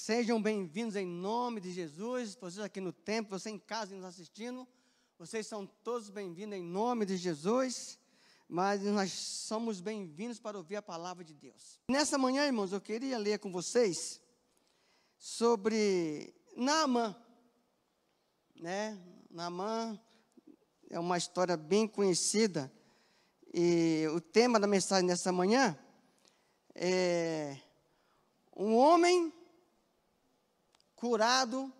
Sejam bem-vindos em nome de Jesus, vocês aqui no templo, você em casa nos assistindo, vocês são todos bem-vindos em nome de Jesus, mas nós somos bem-vindos para ouvir a palavra de Deus. Nessa manhã, irmãos, eu queria ler com vocês sobre Naamã, né? Naamã é uma história bem conhecida, e o tema da mensagem dessa manhã é um homem curado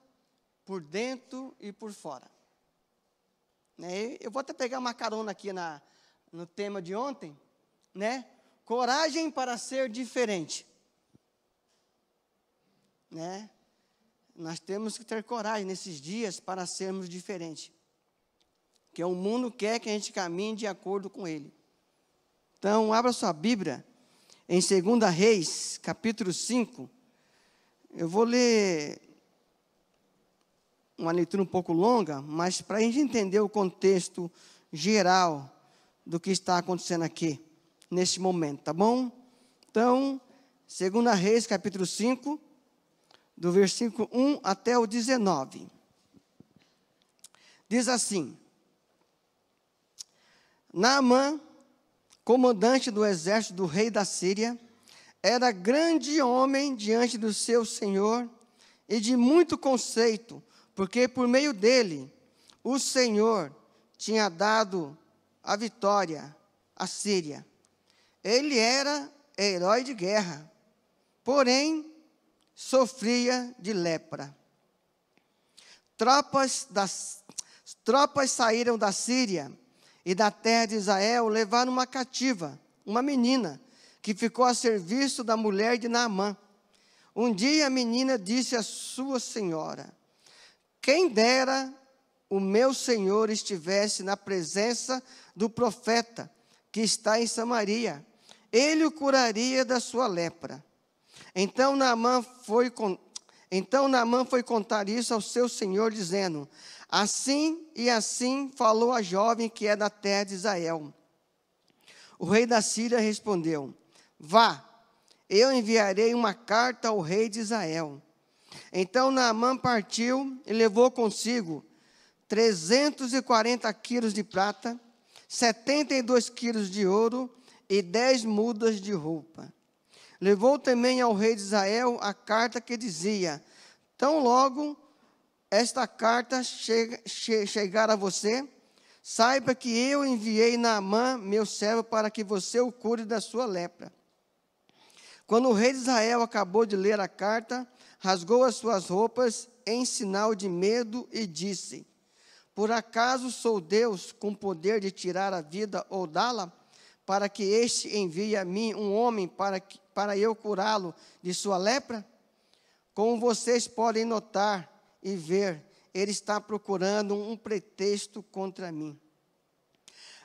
por dentro e por fora. Né? Eu vou até pegar uma carona aqui no tema de ontem, né? Coragem para ser diferente. Né? Nós temos que ter coragem nesses dias para sermos diferentes. Porque o mundo quer que a gente caminhe de acordo com ele. Então, abra sua Bíblia em 2 Reis, capítulo 5. Eu vou ler uma leitura um pouco longa, mas para a gente entender o contexto geral do que está acontecendo aqui, neste momento, tá bom? Então, 2 Reis, capítulo 5, do versículo 1 até o 19. Diz assim: Naamã, comandante do exército do rei da Síria, era grande homem diante do seu senhor e de muito conceito, porque por meio dele o Senhor tinha dado a vitória à Síria. Ele era herói de guerra, porém sofria de lepra. Tropas saíram da Síria e da terra de Israel, levaram uma cativa, uma menina, que ficou a serviço da mulher de Naamã. Um dia a menina disse à sua senhora: quem dera o meu senhor estivesse na presença do profeta que está em Samaria, ele o curaria da sua lepra. Então Naamã foi contar isso ao seu senhor, dizendo: assim e assim falou a jovem que é da terra de Israel. O rei da Síria respondeu: vá, eu enviarei uma carta ao rei de Israel. Então Naamã partiu e levou consigo 340 quilos de prata, 72 quilos de ouro e 10 mudas de roupa. Levou também ao rei de Israel a carta que dizia: tão logo esta carta chegar a você, saiba que eu enviei Naamã, meu servo, para que você o cure da sua lepra. Quando o rei de Israel acabou de ler a carta, rasgou as suas roupas em sinal de medo e disse: por acaso sou Deus com poder de tirar a vida ou dá-la, para que este envie a mim um homem para eu curá-lo de sua lepra? Como vocês podem notar e ver, ele está procurando um pretexto contra mim.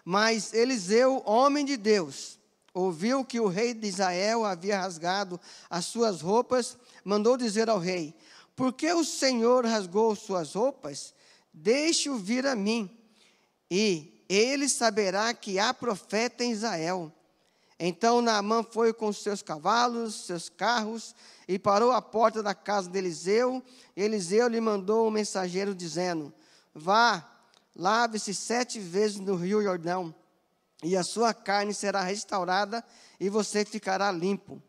Mas Eliseu, homem de Deus, ouviu que o rei de Israel havia rasgado as suas roupas, mandou dizer ao rei: por que o Senhor rasgou suas roupas? Deixe-o vir a mim, e ele saberá que há profeta em Israel. Então Naamã foi com seus cavalos, seus carros, e parou à porta da casa de Eliseu. Eliseu lhe mandou um mensageiro dizendo: vá, lave-se 7 vezes no rio Jordão, e a sua carne será restaurada, e você ficará limpo.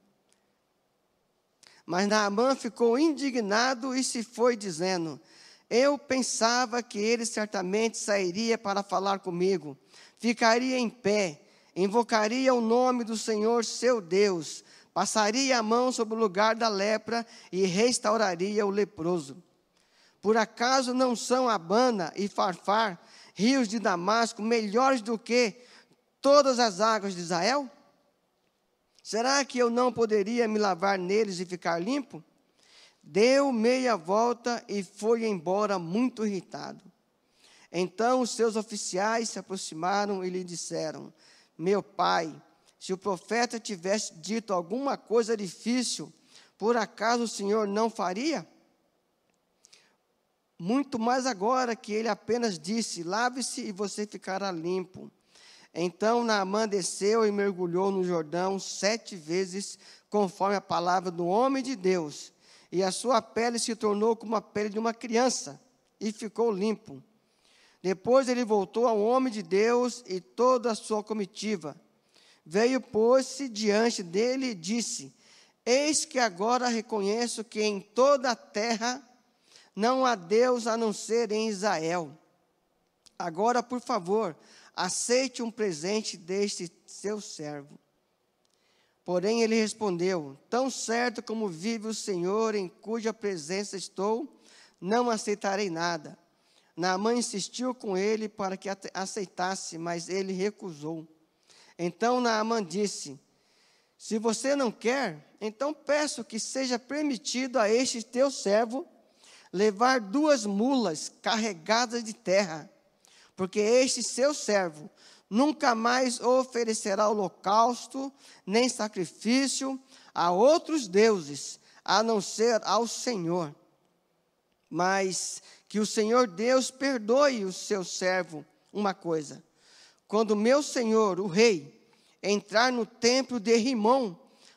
Mas Naamã ficou indignado e se foi, dizendo: eu pensava que ele certamente sairia para falar comigo, ficaria em pé, invocaria o nome do Senhor seu Deus, passaria a mão sobre o lugar da lepra e restauraria o leproso. Por acaso não são Abana e Farfar, rios de Damasco, melhores do que todas as águas de Israel? Será que eu não poderia me lavar neles e ficar limpo? Deu meia volta e foi embora muito irritado. Então os seus oficiais se aproximaram e lhe disseram: meu pai, se o profeta tivesse dito alguma coisa difícil, por acaso o Senhor não faria? Muito mais agora que ele apenas disse: lave-se e você ficará limpo. Então Naamã desceu e mergulhou no Jordão 7 vezes, conforme a palavra do homem de Deus, e a sua pele se tornou como a pele de uma criança, e ficou limpo. Depois ele voltou ao homem de Deus e toda a sua comitiva. Veio, pôs-se diante dele e disse: eis que agora reconheço que em toda a terra não há Deus a não ser em Israel. Agora, por favor, aceite um presente deste seu servo. Porém, ele respondeu: tão certo como vive o Senhor, em cuja presença estou, não aceitarei nada. Naamã insistiu com ele para que aceitasse, mas ele recusou. Então Naamã disse: se você não quer, então peço que seja permitido a este teu servo levar 2 mulas carregadas de terra, porque este seu servo nunca mais oferecerá holocausto, nem sacrifício a outros deuses, a não ser ao Senhor. Mas que o Senhor Deus perdoe o seu servo uma coisa: quando meu senhor, o rei, entrar no templo de Rimom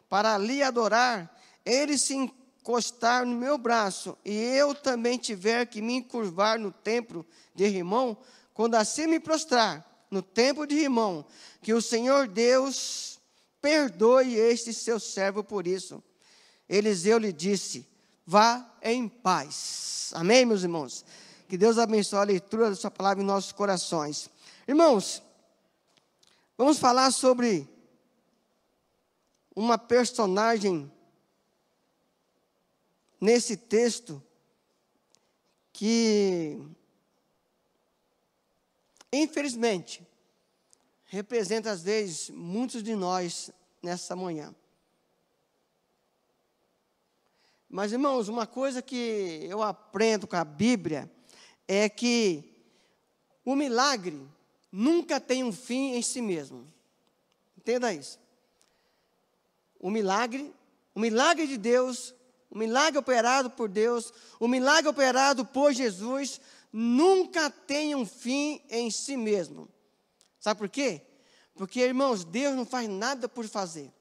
para ali adorar, ele se encostar no meu braço, e eu também tiver que me encurvar no templo de Rimom, quando assim me prostrar no templo de Rimom, que o Senhor Deus perdoe este seu servo por isso. Eliseu lhe disse: vá em paz. Amém, meus irmãos? Que Deus abençoe a leitura da sua palavra em nossos corações. Irmãos, vamos falar sobre uma personagem nesse texto que, infelizmente, representa às vezes muitos de nós nessa manhã. Mas, irmãos, uma coisa que eu aprendo com a Bíblia é que o milagre nunca tem um fim em si mesmo. Entenda isso. O milagre de Deus, o milagre operado por Deus, o milagre operado por Jesus, nunca tem um fim em si mesmo. Sabe por quê? Porque, irmãos, Deus não faz nada por fazer.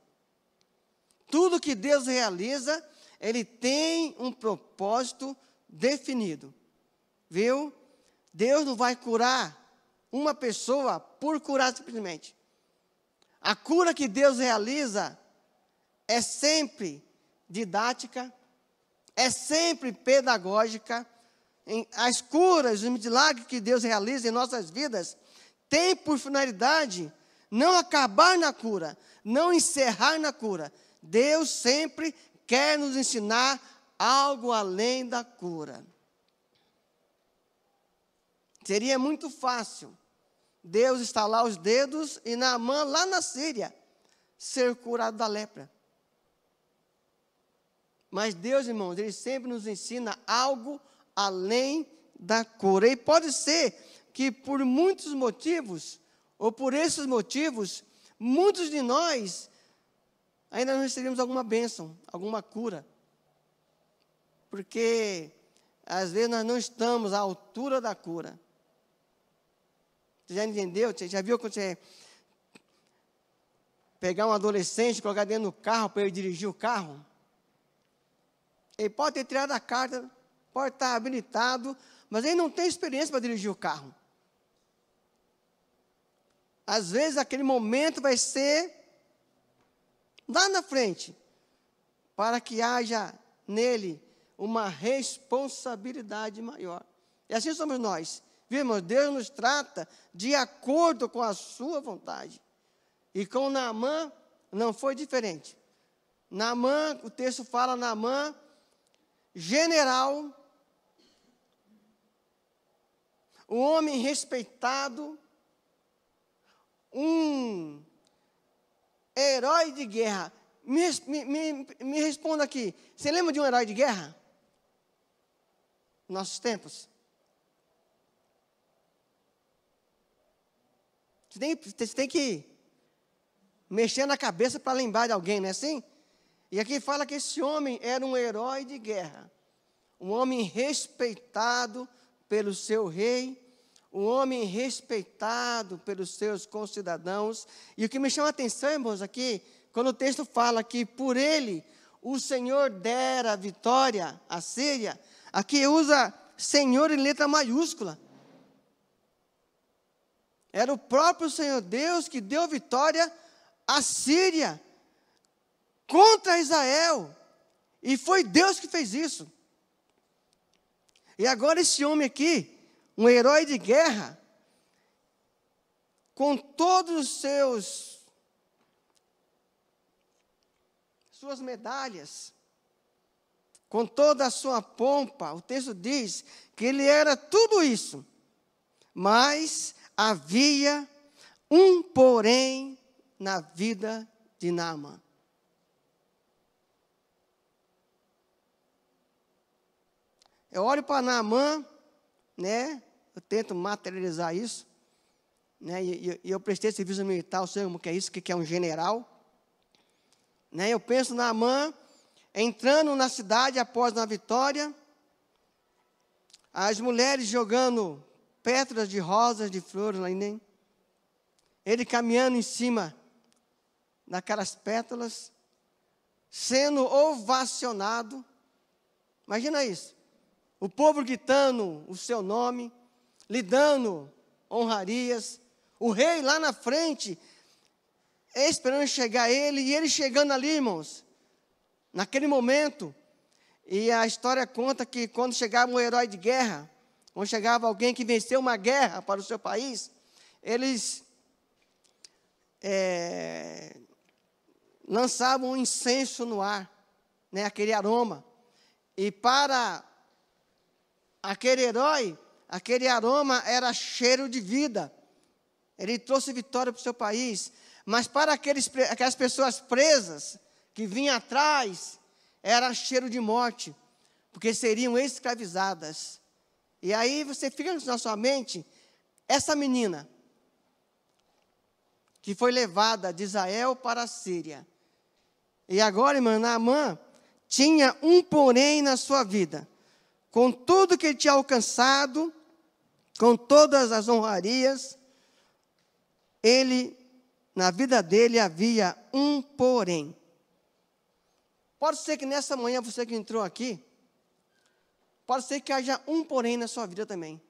Tudo que Deus realiza, Ele tem um propósito definido. Viu? Deus não vai curar uma pessoa por curar simplesmente. A cura que Deus realiza é sempre didática, é sempre pedagógica. As curas, os milagres que Deus realiza em nossas vidas, tem por finalidade não acabar na cura, não encerrar na cura. Deus sempre quer nos ensinar algo além da cura. Seria muito fácil Deus estalar os dedos e Naamã, lá na Síria, ser curado da lepra. Mas Deus, irmãos, Ele sempre nos ensina algo além da cura. E pode ser que por muitos motivos, ou por esses motivos, muitos de nós ainda não recebemos alguma bênção, alguma cura. Porque, às vezes, nós não estamos à altura da cura. Você já entendeu? Você já viu quando você pegar um adolescente e colocar dentro do carro para ele dirigir o carro? Ele pode ter tirado a carta, pode estar habilitado, mas ele não tem experiência para dirigir o carro. Às vezes, aquele momento vai ser lá na frente, para que haja nele uma responsabilidade maior. E assim somos nós. Vimos, Deus nos trata de acordo com a sua vontade. E com Naamã não foi diferente. Naamã, o texto fala, Naamã, general, um homem respeitado, um herói de guerra. Me responda aqui, você lembra de um herói de guerra? Nossos tempos. Você tem que mexer na cabeça para lembrar de alguém, não é assim? E aqui fala que esse homem era um herói de guerra, um homem respeitado pelo seu rei, um homem respeitado pelos seus concidadãos. E o que me chama a atenção, irmãos, aqui, quando o texto fala que por ele o Senhor dera vitória à Síria, aqui usa Senhor em letra maiúscula. Era o próprio Senhor Deus que deu vitória à Síria contra Israel. E foi Deus que fez isso. E agora esse homem aqui, um herói de guerra, com todos os suas medalhas, com toda a sua pompa, o texto diz que ele era tudo isso, mas havia um porém na vida de Naamã. Eu olho para Naamã, né? Eu tento materializar isso, né? E eu prestei serviço militar, eu sei o que é isso, o que é um general. Né? Eu penso Naamã entrando na cidade após uma vitória, as mulheres jogando pétalas de rosas, de flores lá, nem ele caminhando em cima daquelas pétalas, sendo ovacionado. Imagina isso. O povo gritando o seu nome, lhe dando honrarias. O rei lá na frente, esperando chegar ele, e ele chegando ali, irmãos, naquele momento. E a história conta que quando chegava um herói de guerra, quando chegava alguém que venceu uma guerra para o seu país, eles lançavam um incenso no ar, né, aquele aroma. E para aquele herói, aquele aroma era cheiro de vida. Ele trouxe vitória para o seu país. Mas para aquelas pessoas presas, que vinham atrás, era cheiro de morte, porque seriam escravizadas. E aí você fica na sua mente, essa menina, que foi levada de Israel para a Síria. E agora, irmã, Naamã tinha um porém na sua vida. Com tudo que ele tinha alcançado, com todas as honrarias, na vida dele havia um porém. Pode ser que nessa manhã, você que entrou aqui, pode ser que haja um porém na sua vida também.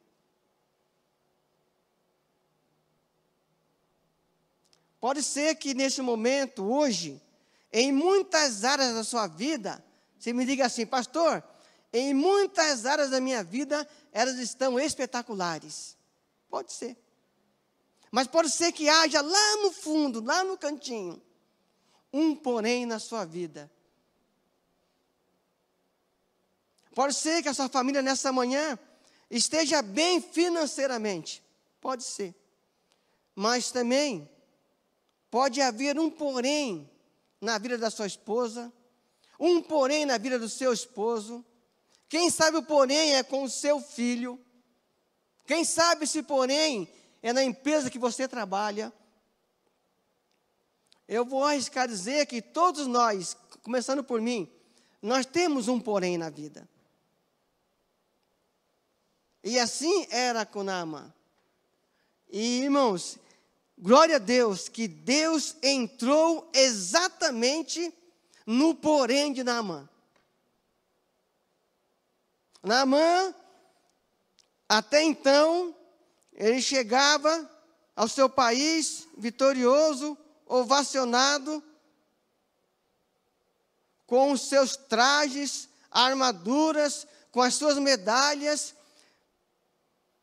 Pode ser que nesse momento, hoje, em muitas áreas da sua vida, você me diga assim, pastor, em muitas áreas da minha vida, elas estão espetaculares. Pode ser. Mas pode ser que haja lá no fundo, lá no cantinho, um porém na sua vida. Pode ser que a sua família nessa manhã esteja bem financeiramente. Pode ser. Mas também pode haver um porém na vida da sua esposa, um porém na vida do seu esposo. Quem sabe o porém é com o seu filho. Quem sabe esse porém é na empresa que você trabalha. Eu vou arriscar dizer que todos nós, começando por mim, nós temos um porém na vida. E assim era com Naamã. E, irmãos, glória a Deus, que Deus entrou exatamente no porém de Naamã. Naamã, até então, ele chegava ao seu país vitorioso, ovacionado, com os seus trajes, armaduras, com as suas medalhas.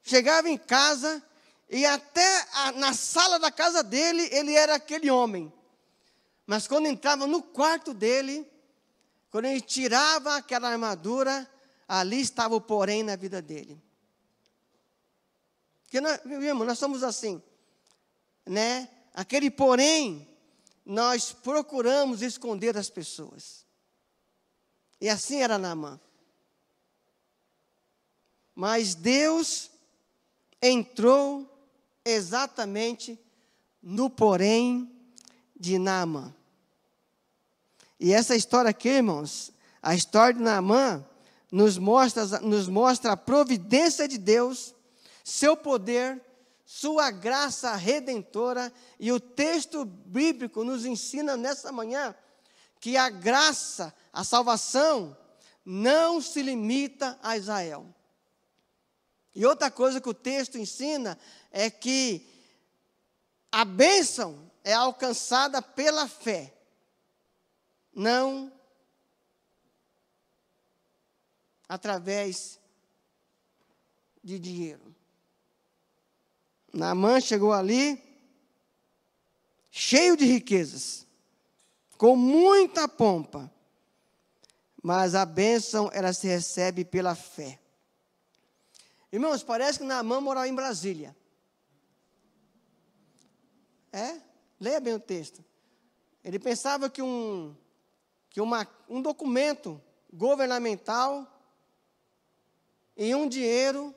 Chegava em casa e até na sala da casa dele, ele era aquele homem. Mas quando entrava no quarto dele, quando ele tirava aquela armadura, ali estava o porém na vida dele. Porque, meu irmão, nós somos assim, né? Aquele porém, nós procuramos esconder das pessoas. E assim era Naamã. Mas Deus entrou exatamente no porém de Naamã. E essa história aqui, irmãos, a história de Naamã, nos mostra a providência de Deus, seu poder, sua graça redentora. E o texto bíblico nos ensina nessa manhã que a graça, a salvação, não se limita a Israel. E outra coisa que o texto ensina é que a bênção é alcançada pela fé, não através de dinheiro. Naamã chegou ali, cheio de riquezas, com muita pompa, mas a bênção, ela se recebe pela fé. Irmãos, parece que Naamã morava em Brasília. Leia bem o texto. Ele pensava que um documento governamental e um dinheiro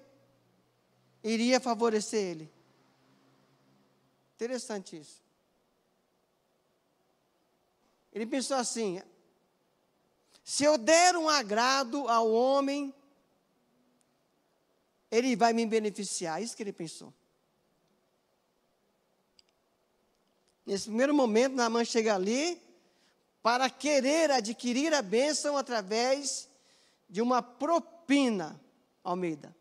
iria favorecer ele. Interessante isso. Ele pensou assim: se eu der um agrado ao homem, ele vai me beneficiar. Isso que ele pensou. Nesse primeiro momento, Naamã chega ali para querer adquirir a bênção através de uma propina, Almeida.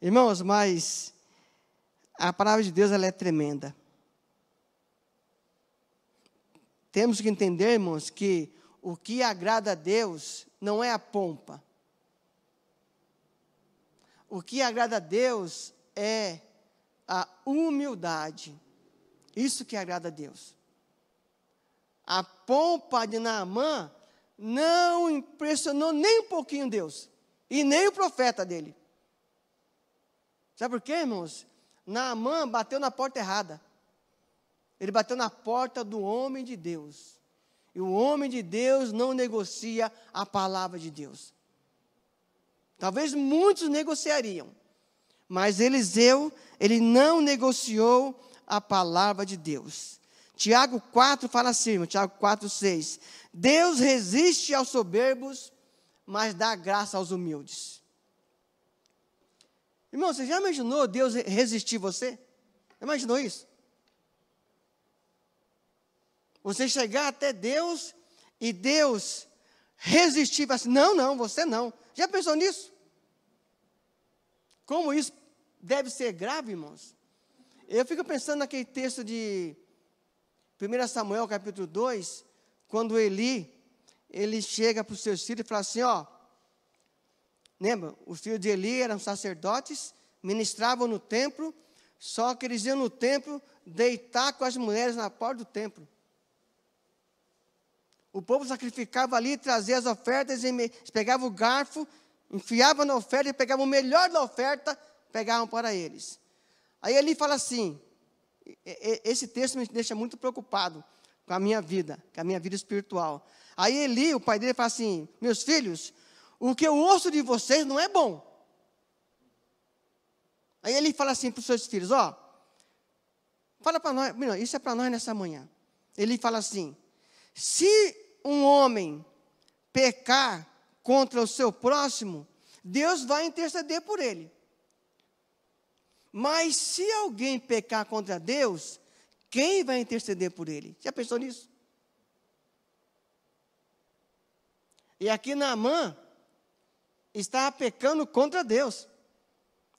Irmãos, mas a palavra de Deus, ela é tremenda. Temos que entender, irmãos, que o que agrada a Deus não é a pompa. O que agrada a Deus é a humildade. Isso que agrada a Deus. A pompa de Naamã não impressionou nem um pouquinho Deus. E nem o profeta dele. Sabe por quê, irmãos? Naamã bateu na porta errada. Ele bateu na porta do homem de Deus. E o homem de Deus não negocia a palavra de Deus. Talvez muitos negociariam. Mas Eliseu, ele não negociou a palavra de Deus. Tiago 4 fala assim, Tiago 4:6. Deus resiste aos soberbos, mas dá graça aos humildes. Irmão, você já imaginou Deus resistir você? Imaginou isso? Você chegar até Deus e Deus resistir, assim, não, você não. Já pensou nisso? Como isso deve ser grave, irmãos? Eu fico pensando naquele texto de 1 Samuel, capítulo 2, quando ele chega para os seus filhos e fala assim, lembra? Os filhos de Eli eram sacerdotes, ministravam no templo, só que eles iam no templo deitar com as mulheres na porta do templo. O povo sacrificava ali, trazia as ofertas, eles pegavam o garfo, enfiavam na oferta e pegavam o melhor da oferta, pegavam para eles. Aí ele fala assim, esse texto me deixa muito preocupado com a minha vida espiritual. Aí Eli, o pai dele, fala assim, meus filhos, o que eu ouço de vocês não é bom. Aí ele fala assim para os seus filhos, fala para nós, isso é para nós nessa manhã. Ele fala assim, se um homem pecar contra o seu próximo, Deus vai interceder por ele. Mas se alguém pecar contra Deus, quem vai interceder por ele? Já pensou nisso? E aqui Naamã estava pecando contra Deus.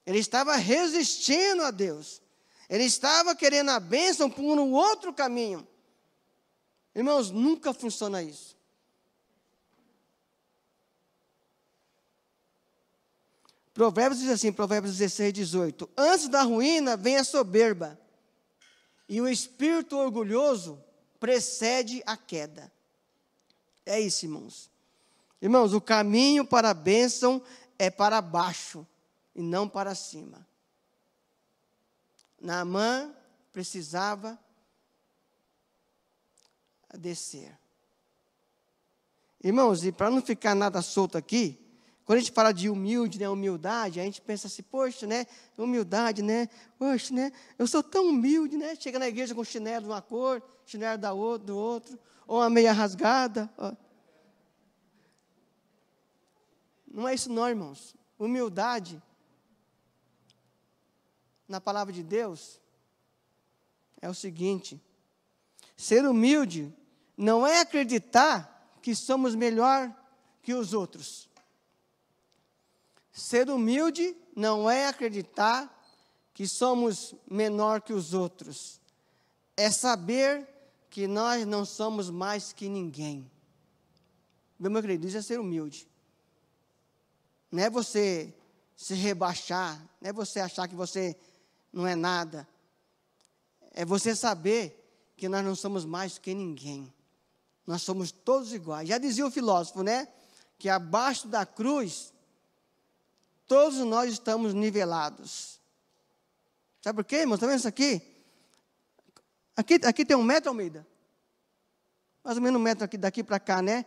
Ele estava resistindo a Deus. Ele estava querendo a bênção por um outro caminho. Irmãos, nunca funciona isso. Provérbios diz assim, Provérbios 16:18. Antes da ruína vem a soberba, e o espírito orgulhoso precede a queda. É isso, irmãos. Irmãos, o caminho para a bênção é para baixo e não para cima. Naamã precisava descer. Irmãos, e para não ficar nada solto aqui, quando a gente fala de humildade, a gente pensa assim, poxa, humildade, poxa, eu sou tão humilde, chega na igreja com chinelo de uma cor, chinelo do outro, ou uma meia rasgada. Não é isso não, irmãos. Humildade, na palavra de Deus, é o seguinte, ser humilde não é acreditar que somos melhor que os outros. Ser humilde não é acreditar que somos menor que os outros. É saber que nós não somos mais que ninguém. Meu querido, isso é ser humilde. Não é você se rebaixar, não é você achar que você não é nada. É você saber que nós não somos mais que ninguém. Nós somos todos iguais. Já dizia o filósofo, né? Que abaixo da cruz, todos nós estamos nivelados. Sabe por quê, irmão? Está vendo isso aqui? Aqui tem 1 metro, Almeida. Mais ou menos 1 metro aqui, daqui para cá, né?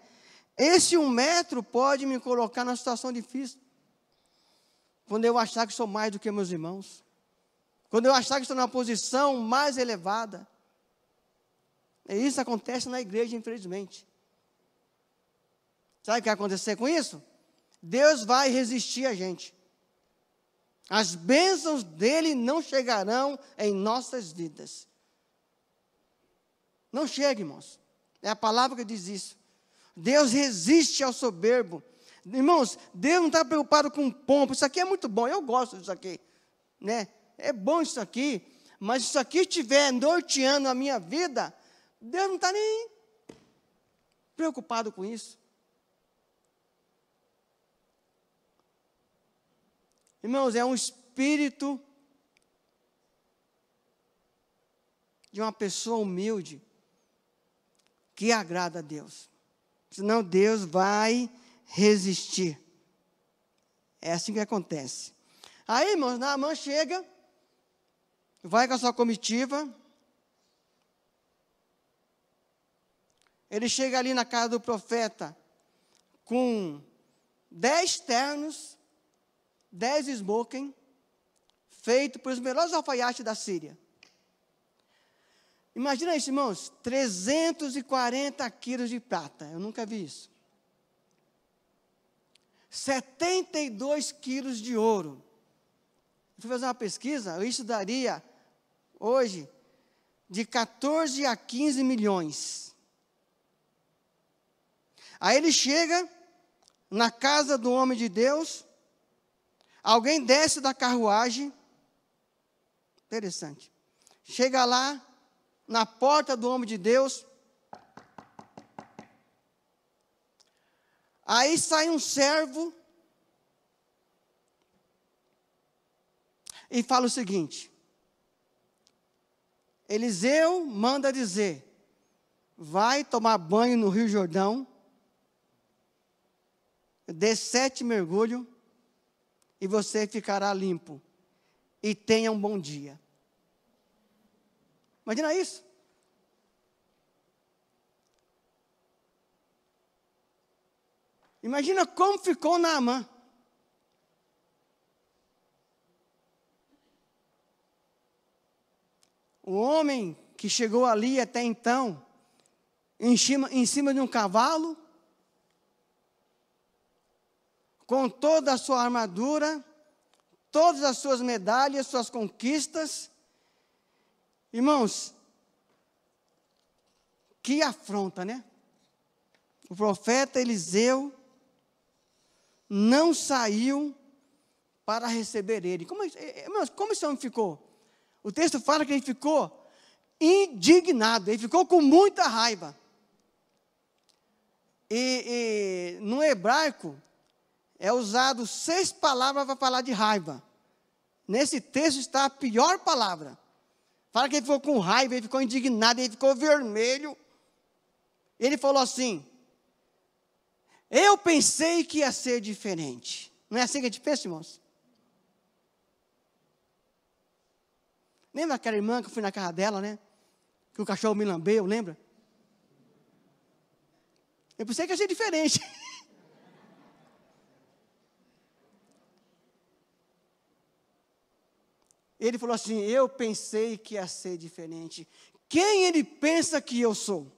Esse 1 metro pode me colocar numa situação difícil. Quando eu achar que sou mais do que meus irmãos. Quando eu achar que estou numa posição mais elevada. E isso acontece na igreja, infelizmente. Sabe o que vai acontecer com isso? Deus vai resistir a gente. As bênçãos dele não chegarão em nossas vidas. Não chega, irmãos. É a palavra que diz isso. Deus resiste ao soberbo. Irmãos, Deus não está preocupado com pompa. Isso aqui é muito bom, eu gosto disso aqui. Né? É bom isso aqui, mas se isso aqui estiver norteando a minha vida, Deus não está nem preocupado com isso. Irmãos, é um espírito de uma pessoa humilde que agrada a Deus. Senão Deus vai resistir. É assim que acontece. Aí, irmãos, Naamã chega, vai com a sua comitiva. Ele chega ali na casa do profeta com 10 ternos, 10 smoking, feito por os melhores alfaiates da Síria. Imagina isso, irmãos, 340 quilos de prata, eu nunca vi isso. 72 quilos de ouro. Eu fui fazer uma pesquisa, isso daria, hoje, de 14 a 15 milhões. Aí ele chega na casa do homem de Deus, alguém desce da carruagem, interessante, chega lá, na porta do homem de Deus, aí sai um servo, e fala o seguinte, Eliseu manda dizer, vai tomar banho no Rio Jordão, dê 7 mergulhos, e você ficará limpo, e tenha um bom dia. Imagina isso. Imagina como ficou Naamã. O homem que chegou ali até então, em cima de um cavalo, com toda a sua armadura, todas as suas medalhas, suas conquistas. Irmãos, que afronta, né? O profeta Eliseu não saiu para receber ele. Irmãos, como esse homem ficou? O texto fala que ele ficou indignado, ele ficou com muita raiva. E no hebraico, é usado 6 palavras para falar de raiva. Nesse texto está a pior palavra. Fala que ele ficou com raiva, ele ficou indignado, ele ficou vermelho. Ele falou assim, eu pensei que ia ser diferente. Não é assim que a gente pensa, irmãos? Lembra aquela irmã que eu fui na casa dela, né? Que o cachorro me lambeu, lembra? Eu pensei que ia ser diferente. Ele falou assim, eu pensei que ia ser diferente. Quem ele pensa que eu sou?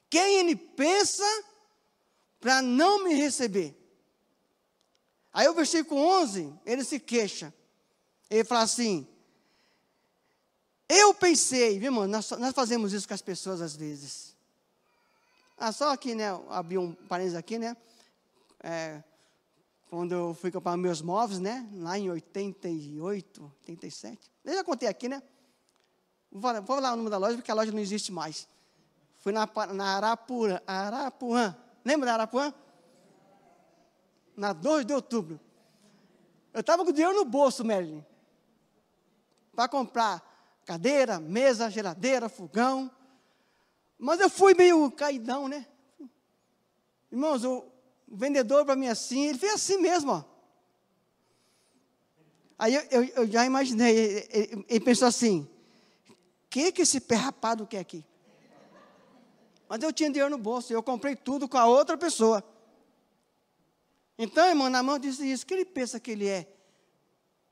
Quem ele pensa para não me receber? Aí o versículo 11, ele se queixa. Ele fala assim, eu pensei, viu, irmão, nós fazemos isso com as pessoas às vezes. Só aqui, né? Abri um parênteses aqui, né? Quando eu fui comprar meus móveis, né? Lá em 88, 87. Eu já contei aqui, né? Vou falar o nome da loja, porque a loja não existe mais. Fui na Arapuã. Lembra da Arapuã? Na 2 de outubro. Eu estava com dinheiro no bolso, Merlin. Para comprar cadeira, mesa, geladeira, fogão. Mas eu fui meio caidão, né? Irmãos, o vendedor para mim assim, ele fez assim mesmo, ó. Aí eu já imaginei, ele pensou assim, o que esse pé rapado quer aqui? Mas eu tinha dinheiro no bolso, eu comprei tudo com a outra pessoa. Então, irmão, na mão disse isso, o que ele pensa que ele é?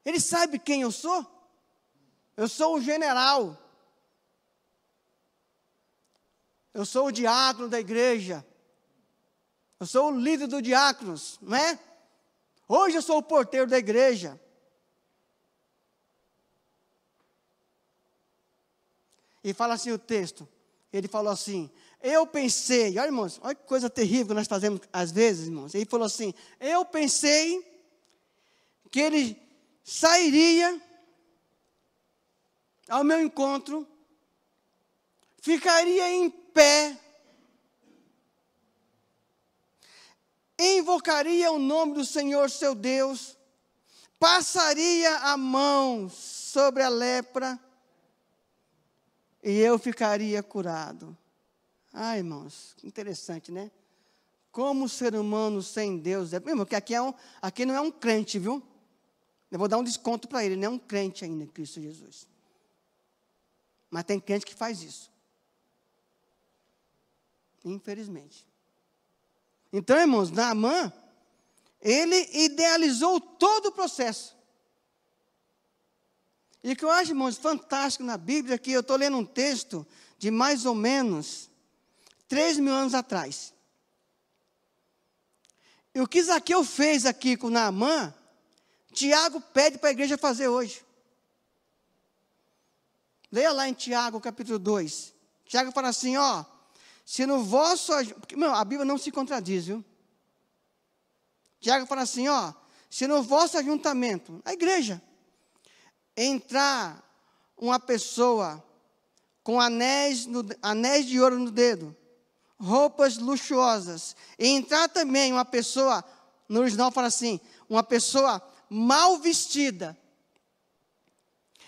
Ele sabe quem eu sou? Eu sou o general. Eu sou o diácono da igreja. Eu sou o líder do diáconos, não é? Hoje eu sou o porteiro da igreja. E fala assim o texto. Ele falou assim, eu pensei, olha irmãos, olha que coisa terrível que nós fazemos às vezes, irmãos. Ele falou assim, eu pensei que ele sairia ao meu encontro, ficaria em pé, invocaria o nome do Senhor seu Deus, passaria a mão sobre a lepra e eu ficaria curado. Ah, irmãos, interessante, né? Como o ser humano sem Deus é. Irmão, que aqui não é um crente, viu? Eu vou dar um desconto para ele, não é um crente ainda em Cristo Jesus. Mas tem crente que faz isso. Infelizmente. Então, irmãos, Naamã, ele idealizou todo o processo. E o que eu acho, irmãos, fantástico na Bíblia, que eu estou lendo um texto de mais ou menos 3.000 anos atrás. E o que Zaqueu fez aqui com Naamã, Tiago pede para a igreja fazer hoje. Leia lá em Tiago, capítulo 2. Tiago fala assim, ó, se no vosso... Porque, a Bíblia não se contradiz, viu? Tiago fala assim, ó, se no vosso ajuntamento, a igreja, entrar uma pessoa com anéis de ouro no dedo, roupas luxuosas, e entrar também uma pessoa, no original fala assim, uma pessoa mal vestida,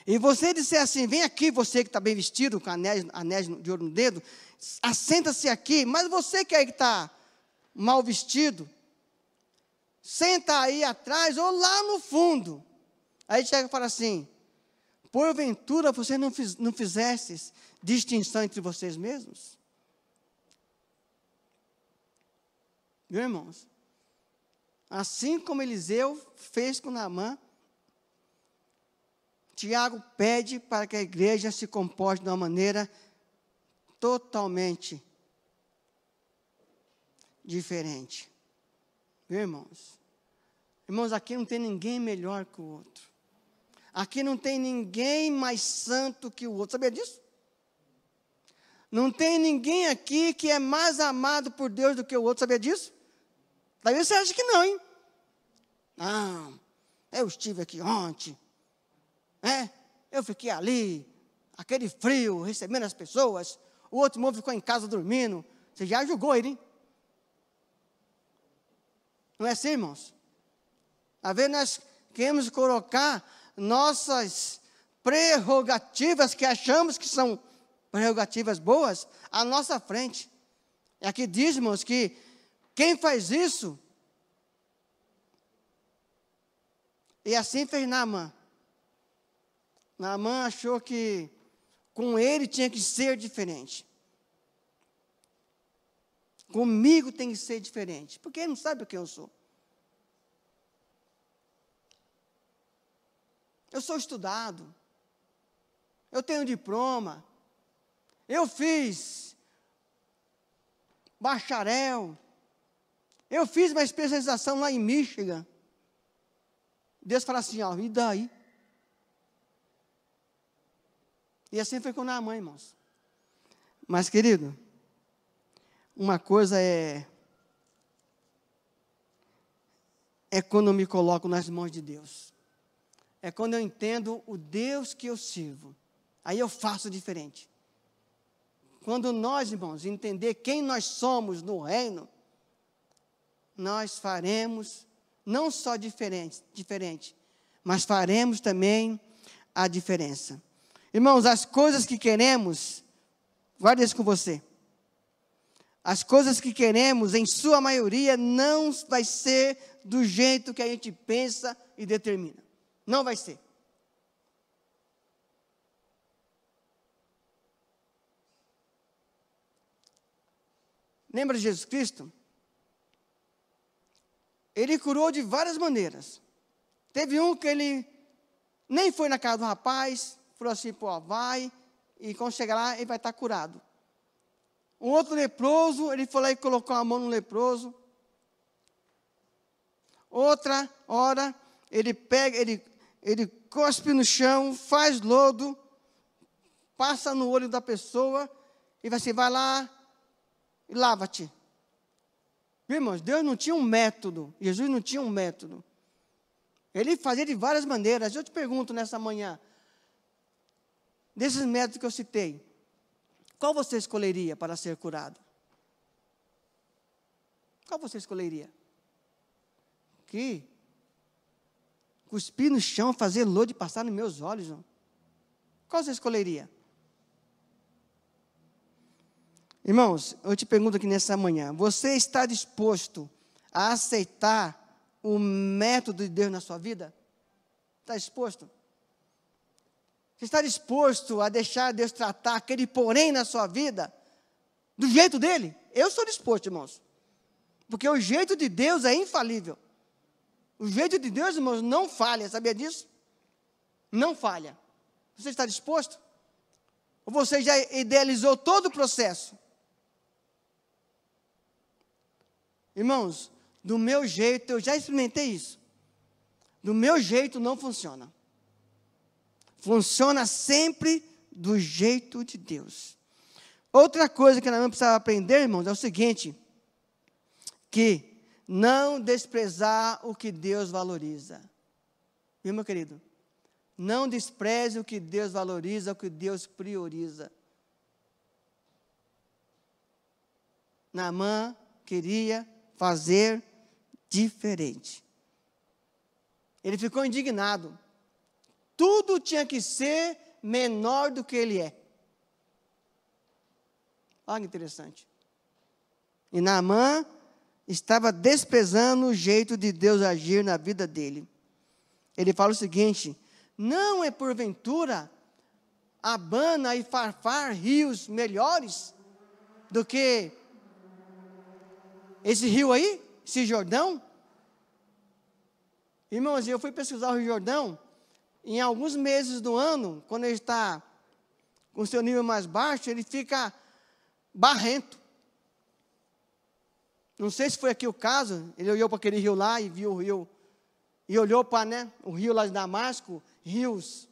e você disser assim, vem aqui você que está bem vestido, com anéis de ouro no dedo, assenta-se aqui, mas você que aí está mal vestido, senta aí atrás ou lá no fundo. Aí chega e fala assim, porventura vocês não fizestes distinção entre vocês mesmos? Viu, irmãos? Assim como Eliseu fez com Naamã, Tiago pede para que a igreja se comporte de uma maneira totalmente diferente. Viu, irmãos? Irmãos, aqui não tem ninguém melhor que o outro. Aqui não tem ninguém mais santo que o outro. Sabia disso? Não tem ninguém aqui que é mais amado por Deus do que o outro. Sabia disso? Talvez você ache que não, hein? Não, eu estive aqui ontem. Eu fiquei ali, aquele frio, recebendo as pessoas. O outro irmão ficou em casa dormindo. Você já julgou ele, hein? Não é assim, irmãos? Às vezes nós queremos colocar nossas prerrogativas, que achamos que são prerrogativas boas, à nossa frente. E aqui diz, irmãos, que quem faz isso, e assim fez Naamã. Naamã achou que com ele tinha que ser diferente. Comigo tem que ser diferente, porque ele não sabe quem eu sou. Eu sou estudado, eu tenho diploma, eu fiz bacharel, eu fiz uma especialização lá em Michigan. Deus fala assim, ó, e daí? E assim foi com Naamã, irmãos. Mas, querido, uma coisa é quando eu me coloco nas mãos de Deus. É quando eu entendo o Deus que eu sirvo. Aí eu faço diferente. Quando nós, irmãos, entender quem nós somos no reino, nós faremos não só diferente, mas faremos também a diferença. Irmãos, as coisas que queremos, guarde isso com você. As coisas que queremos, em sua maioria, não vai ser do jeito que a gente pensa e determina. Não vai ser. Lembra de Jesus Cristo? Ele curou de várias maneiras. Teve um que ele nem foi na casa do rapaz, falou assim, pô, vai, e quando chegar lá, ele vai estar curado. Um outro leproso, ele foi lá e colocou a mão no leproso. Outra hora, ele cospe no chão, faz lodo, passa no olho da pessoa, e vai assim, vai lá e lava-te. Irmãos, Deus não tinha um método, Jesus não tinha um método. Ele fazia de várias maneiras. Eu te pergunto nessa manhã, desses métodos que eu citei, qual você escolheria para ser curado? Qual você escolheria? Que cuspir no chão, fazer lodo e passar nos meus olhos. Não? Qual você escolheria? Irmãos, eu te pergunto aqui nessa manhã, você está disposto a aceitar o método de Deus na sua vida? Está disposto? Você está disposto a deixar Deus tratar aquele porém na sua vida do jeito dele? Eu sou disposto, irmãos. Porque o jeito de Deus é infalível. O jeito de Deus, irmãos, não falha. Sabia disso? Não falha. Você está disposto? Ou você já idealizou todo o processo? Irmãos, do meu jeito, eu já experimentei isso. Do meu jeito não funciona. Funciona sempre do jeito de Deus. Outra coisa que nós vamos precisar aprender, irmãos, é o seguinte, que não desprezar o que Deus valoriza. Viu, meu querido? Não despreze o que Deus valoriza, o que Deus prioriza. Naamã queria fazer diferente. Ele ficou indignado. Tudo tinha que ser menor do que ele é. Olha que interessante. E Naamã estava desprezando o jeito de Deus agir na vida dele. Ele fala o seguinte, não é porventura Abana e Farfar rios melhores do que esse rio aí, esse Jordão? Irmãos, eu fui pesquisar o Rio Jordão, em alguns meses do ano, quando ele está com seu nível mais baixo, ele fica barrento. Não sei se foi aqui o caso, ele olhou para aquele rio lá e viu o rio, e olhou para o rio lá de Damasco, rios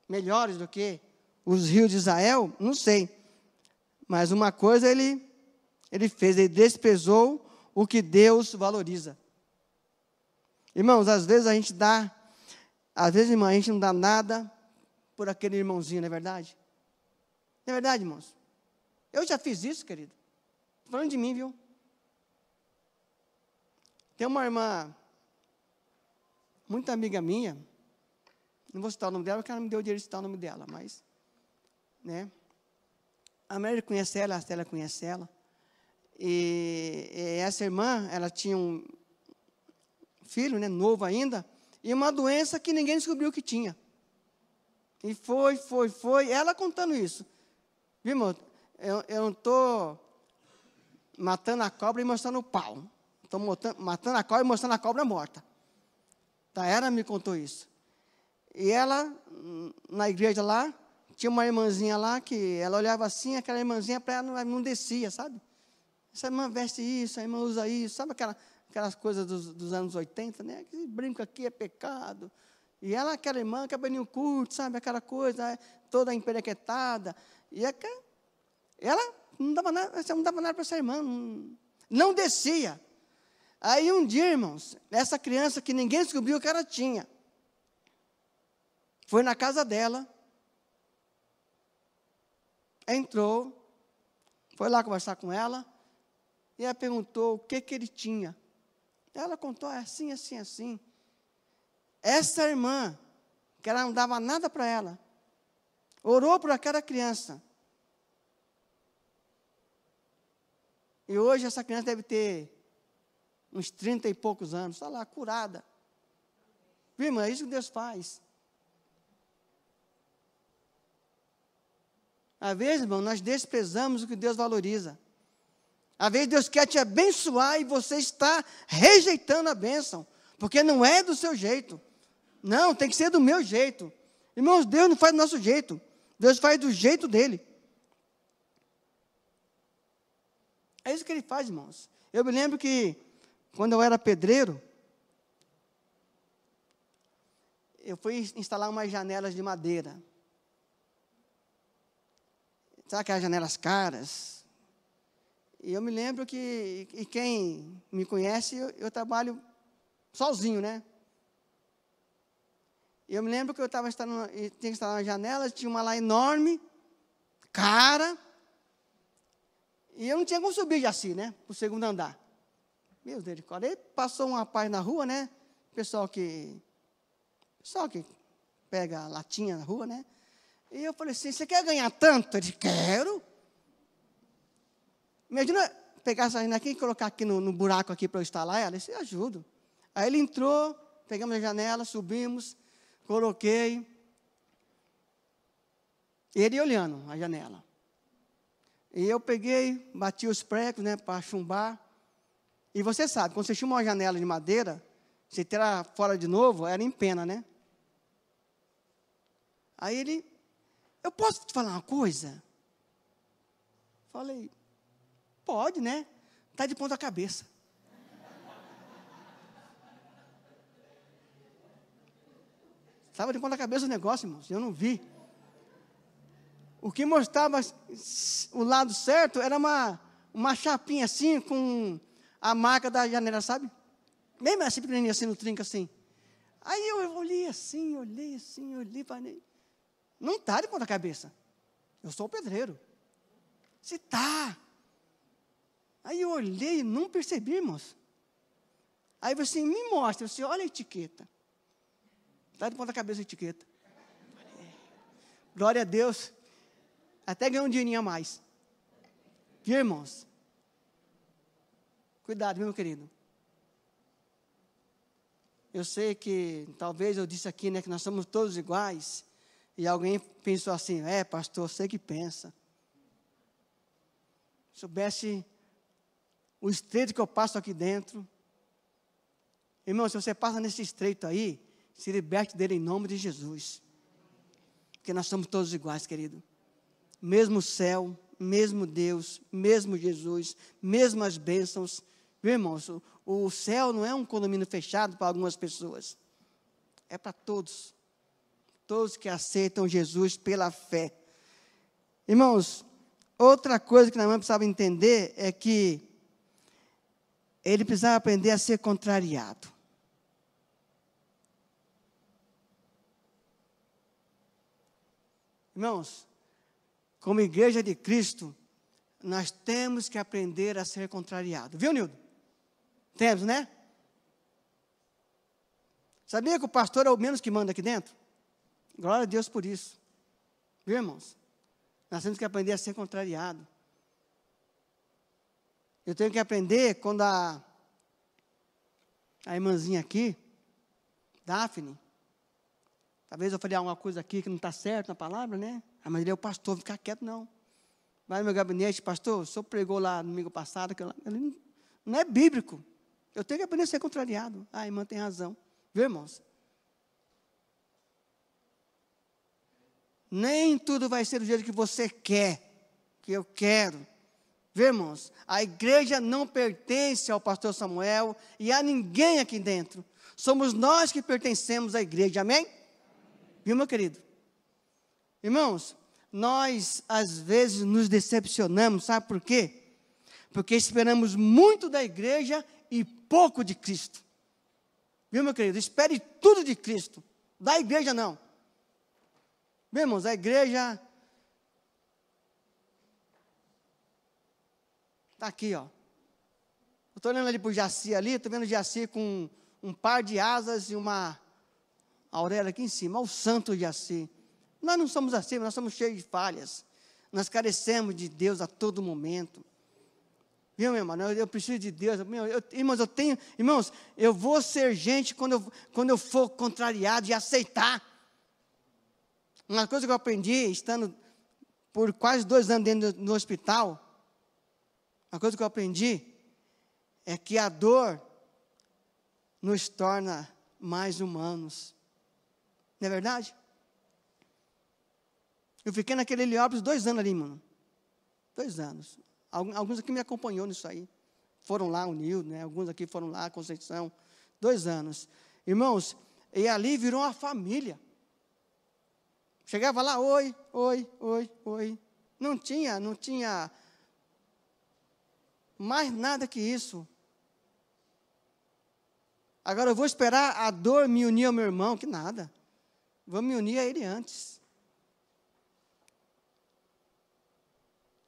melhores do que os rios de Israel, não sei. Mas uma coisa ele fez, ele desprezou o que Deus valoriza. Irmãos, às vezes, irmão, a gente não dá nada por aquele irmãozinho, não é verdade? Não é verdade, irmãos? Eu já fiz isso, querido. Estou falando de mim, viu? Tem uma irmã, muito amiga minha, não vou citar o nome dela, porque ela não me deu o direito de citar o nome dela, mas, né? A Mary conhece ela, a Stella conhece ela. E essa irmã, ela tinha um filho, né, novo ainda, e uma doença que ninguém descobriu que tinha. E foi, ela contando isso. Viu, irmão? Eu não estou matando a cobra e mostrando o pau. Estou matando a cobra e mostrando a cobra morta. Tá, ela me contou isso. E ela, na igreja lá, tinha uma irmãzinha lá que ela olhava assim, aquela irmãzinha para ela não descia, sabe? Essa irmã veste isso, a irmã usa isso, sabe aquelas coisas dos anos 80, né? Que brinco aqui é pecado. E ela, aquela irmã, cabelinho curto, sabe? Aquela coisa toda emperequetada. E ela não dava nada para essa irmã, não descia. Aí um dia, irmãos, essa criança que ninguém descobriu que ela tinha, foi na casa dela, entrou, foi lá conversar com ela, e ela perguntou o que ele tinha. Ela contou, assim, assim, assim. Essa irmã, que ela não dava nada para ela, orou por aquela criança. E hoje essa criança deve ter uns 30 e poucos anos, está lá, curada. Viu, irmã? É isso que Deus faz. Às vezes, irmão, nós desprezamos o que Deus valoriza. Às vezes Deus quer te abençoar e você está rejeitando a bênção, porque não é do seu jeito. Não, tem que ser do meu jeito. Irmãos, Deus não faz do nosso jeito. Deus faz do jeito dele. É isso que ele faz, irmãos. Eu me lembro que, quando eu era pedreiro, eu fui instalar umas janelas de madeira. Sabe aquelas janelas caras? E eu me lembro que, e quem me conhece, eu trabalho sozinho, né? E eu me lembro que eu tinha que instalar uma janela, tinha uma lá enorme, cara, e eu não tinha como subir assim, né? Para o segundo andar. Meu Deus, aí passou um rapaz na rua, né? Pessoal que pega latinha na rua, né? E eu falei assim, você quer ganhar tanto? Ele disse, quero. Imagina pegar essa janela aqui e colocar aqui no buraco aqui para eu instalar ela, isso eu ajudo. Aí ele entrou, pegamos a janela, subimos, coloquei. Ele olhando a janela. E eu peguei, bati os pregos, né, para chumbar. E você sabe, quando você chuma uma janela de madeira, você tirar fora de novo, era em pena, né? Aí ele, eu posso te falar uma coisa? Falei, pode, né? Está de ponta cabeça. Estava de ponta cabeça o negócio, irmãos, eu não vi. O que mostrava o lado certo era uma chapinha assim, com a marca da janela, sabe? Mesmo assim, pequenininha assim, no trinco assim. Aí eu olhei assim, falei, não está de ponta cabeça. Eu sou o pedreiro. Se está. Aí eu olhei e não percebi, irmãos. Aí você me mostra, você olha a etiqueta. Está de ponta cabeça a etiqueta. Glória a Deus. Até ganhou um dinheirinho a mais. Viu, irmãos? Cuidado, meu querido. Eu sei que, talvez eu disse aqui, né, que nós somos todos iguais. E alguém pensou assim, pastor, sei que pensa. Se soubesse o estreito que eu passo aqui dentro. Irmão, se você passa nesse estreito aí, se liberte dele em nome de Jesus. Porque nós somos todos iguais, querido. Mesmo céu, mesmo Deus, mesmo Jesus, mesmas bênçãos. Viu, irmãos, o céu não é um condomínio fechado para algumas pessoas. É para todos. Todos que aceitam Jesus pela fé. Irmãos, outra coisa que nós precisávamos entender é que ele precisava aprender a ser contrariado. Irmãos, como igreja de Cristo, nós temos que aprender a ser contrariado. Viu, Nildo? Temos, né? Sabia que o pastor é o menos que manda aqui dentro? Glória a Deus por isso. Viu, irmãos? Nós temos que aprender a ser contrariado. Eu tenho que aprender quando a irmãzinha aqui, Daphne, talvez eu falei alguma coisa aqui que não está certo na palavra, né? Mas ele é o pastor, ficar quieto não. Vai no meu gabinete, pastor, o senhor pregou lá no domingo passado, ele não é bíblico. Eu tenho que aprender a ser contrariado. A irmã tem razão. Viu, irmãos? Nem tudo vai ser do jeito que você quer, que eu quero. Viu, irmãos? A igreja não pertence ao pastor Samuel e a ninguém aqui dentro. Somos nós que pertencemos à igreja, amém? Viu, meu querido? Irmãos, nós às vezes nos decepcionamos, sabe por quê? Porque esperamos muito da igreja e pouco de Cristo. Viu, meu querido? Espere tudo de Cristo. Da igreja, não. Meu irmãos, a igreja está aqui, ó. Eu estou olhando ali para o Jaci ali, estou vendo o Jaci com um par de asas e uma auréola aqui em cima. Olha o santo Jaci. Nós não somos assim, nós somos cheios de falhas. Nós carecemos de Deus a todo momento. Viu, meu irmão? Eu preciso de Deus. Irmãos, eu vou ser gente quando eu for contrariado e aceitar. Uma coisa que eu aprendi, estando por quase 2 anos dentro do hospital, uma coisa que eu aprendi é que a dor nos torna mais humanos. Não é verdade? Eu fiquei naquele Heliópolis 2 anos ali, mano. 2 anos. Alguns aqui me acompanhou nisso aí. Foram lá, o Nildo, né? Alguns aqui foram lá, a Conceição. 2 anos. Irmãos, e ali virou uma família. Chegava lá, oi. Não tinha mais nada que isso. Agora eu vou esperar a dor me unir ao meu irmão, que nada. Vou me unir a ele antes.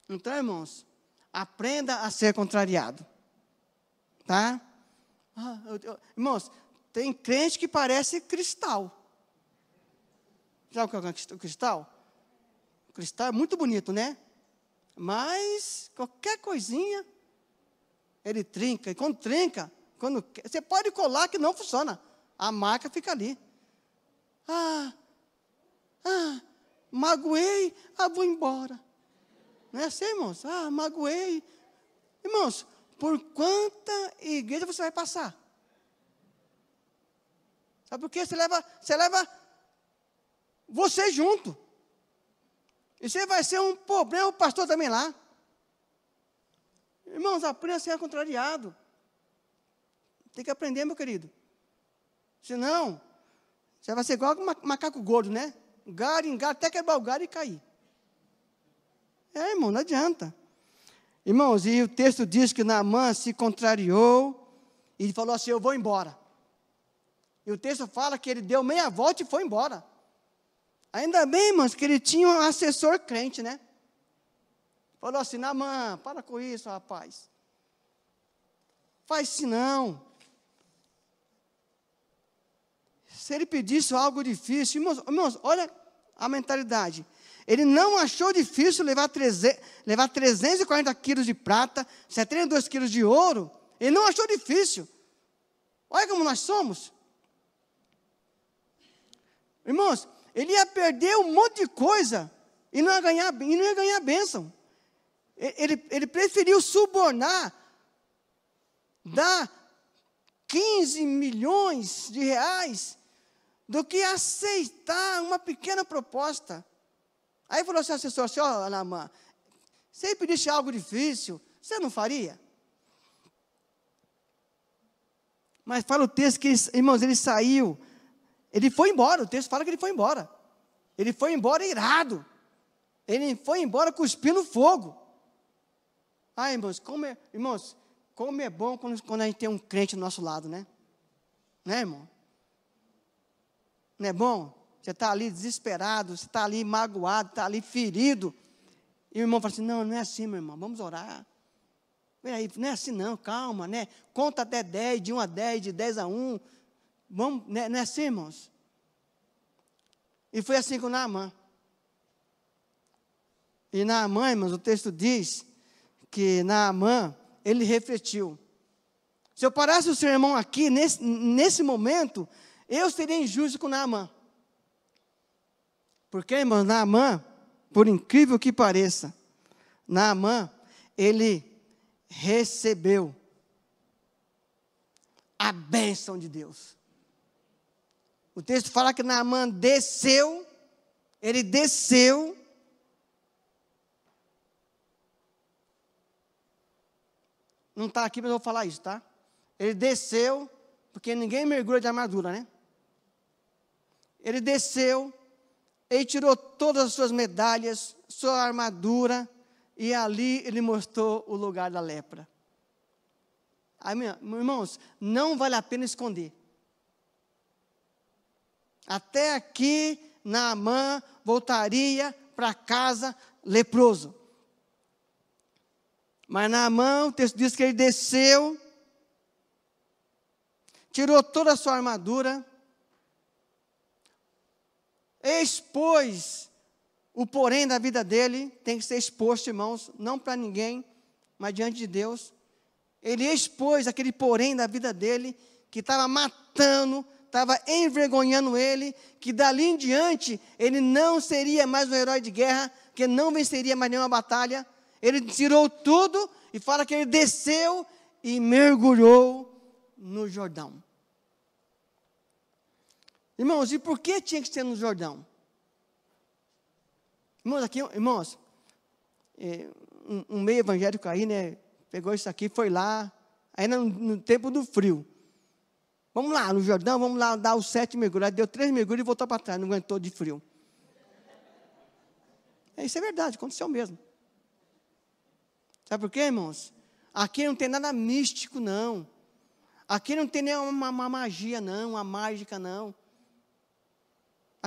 Então, irmãos, aprenda a ser contrariado. Tá? Irmãos, tem crente que parece cristal. Sabe o que é o cristal? O cristal é muito bonito, né? Mas qualquer coisinha, ele trinca. E quando trinca, você pode colar que não funciona. A marca fica ali. Magoei, vou embora. Não é assim, irmãos? Magoei. Irmãos, por quanta igreja você vai passar? Sabe por quê? Você leva você junto. E você vai ser um problema, o pastor também lá. Irmãos, aprenda a ser contrariado. Tem que aprender, meu querido. Senão, você vai ser igual um macaco gordo, né? Galho, até quebrar o galho e cair. Irmão, não adianta. Irmãos, e o texto diz que Naamã se contrariou e falou assim, eu vou embora. E o texto fala que ele deu meia volta e foi embora. Ainda bem, irmãos, que ele tinha um assessor crente, né? Falou assim, Naamã, para com isso, rapaz. Faz isso não. Se ele pedisse algo difícil, irmãos, olha a mentalidade. Ele não achou difícil levar 340 quilos de prata, 72 quilos de ouro. Ele não achou difícil. Olha como nós somos. Irmãos, ele ia perder um monte de coisa e não ia ganhar bênção. Ele preferiu subornar, dar 15 milhões de reais, do que aceitar uma pequena proposta. Aí falou assim, assessor, assim, Naamã, se ele pedisse algo difícil, você não faria? Mas fala o texto que, irmãos, ele saiu, ele foi embora, o texto fala que ele foi embora. Ele foi embora irado. Ele foi embora cuspindo fogo. Irmãos, como é bom quando a gente tem um crente do nosso lado, né? Né, irmão? Não é bom? Você está ali desesperado, você está ali magoado, está ali ferido. E o irmão fala assim, não é assim, meu irmão, vamos orar. Peraí, não é assim não, calma, né? Conta até 10, de 1 a 10, de 10 a 1. Vamos, não é assim, irmãos? E foi assim com Naamã. E Naamã, irmãos, o texto diz que Naamã, ele refletiu. Se eu parasse o sermão aqui, nesse momento, eu seria injusto com Naamã. Porque, irmão, Naamã, por incrível que pareça, Naamã, ele recebeu a bênção de Deus. O texto fala que Naamã desceu, ele desceu, não está aqui, mas eu vou falar isso, tá? Ele desceu, porque ninguém mergulha de armadura, né? Ele desceu, Ele tirou todas as suas medalhas, sua armadura, e ali ele mostrou o lugar da lepra. Aí, irmãos, não vale a pena esconder. Até aqui, Naamã voltaria para casa leproso. Mas Naamã, o texto diz que ele desceu, tirou toda a sua armadura, expôs o porém da vida dele, tem que ser exposto, irmãos, não para ninguém, mas diante de Deus. Ele expôs aquele porém da vida dele, que estava matando, estava envergonhando ele, que dali em diante ele não seria mais um herói de guerra, que não venceria mais nenhuma batalha. Ele tirou tudo e fala que ele desceu e mergulhou no Jordão. Irmãos, e por que tinha que ser no Jordão? Irmãos, aqui, irmãos, um meio evangélico aí, né, pegou isso aqui, foi lá, aí no tempo do frio. Vamos lá, no Jordão, vamos lá dar os 7 mergulhos. Deu 3 mergulhos e voltou para trás, não aguentou de frio. Isso é verdade, aconteceu mesmo. Sabe por quê, irmãos? Aqui não tem nada místico, não. Aqui não tem nenhuma magia, não, uma mágica, não.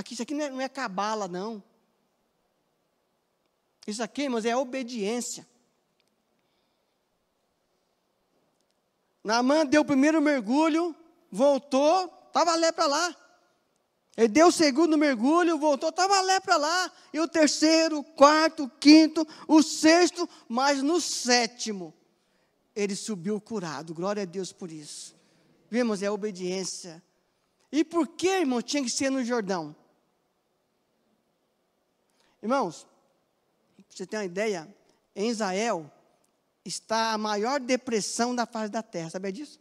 Isso aqui não é cabala, não. Isso aqui, irmãos, é obediência. Naamã deu o primeiro mergulho, voltou, estava a lepra lá. Ele deu o segundo mergulho, voltou, estava a lepra lá. E o terceiro, o quarto, o quinto, o sexto, mas no sétimo, ele subiu curado. Glória a Deus por isso. Vimos, é obediência. E por que, irmão, tinha que ser no Jordão? Irmãos, para você ter uma ideia, em Israel está a maior depressão da face da terra, sabia disso?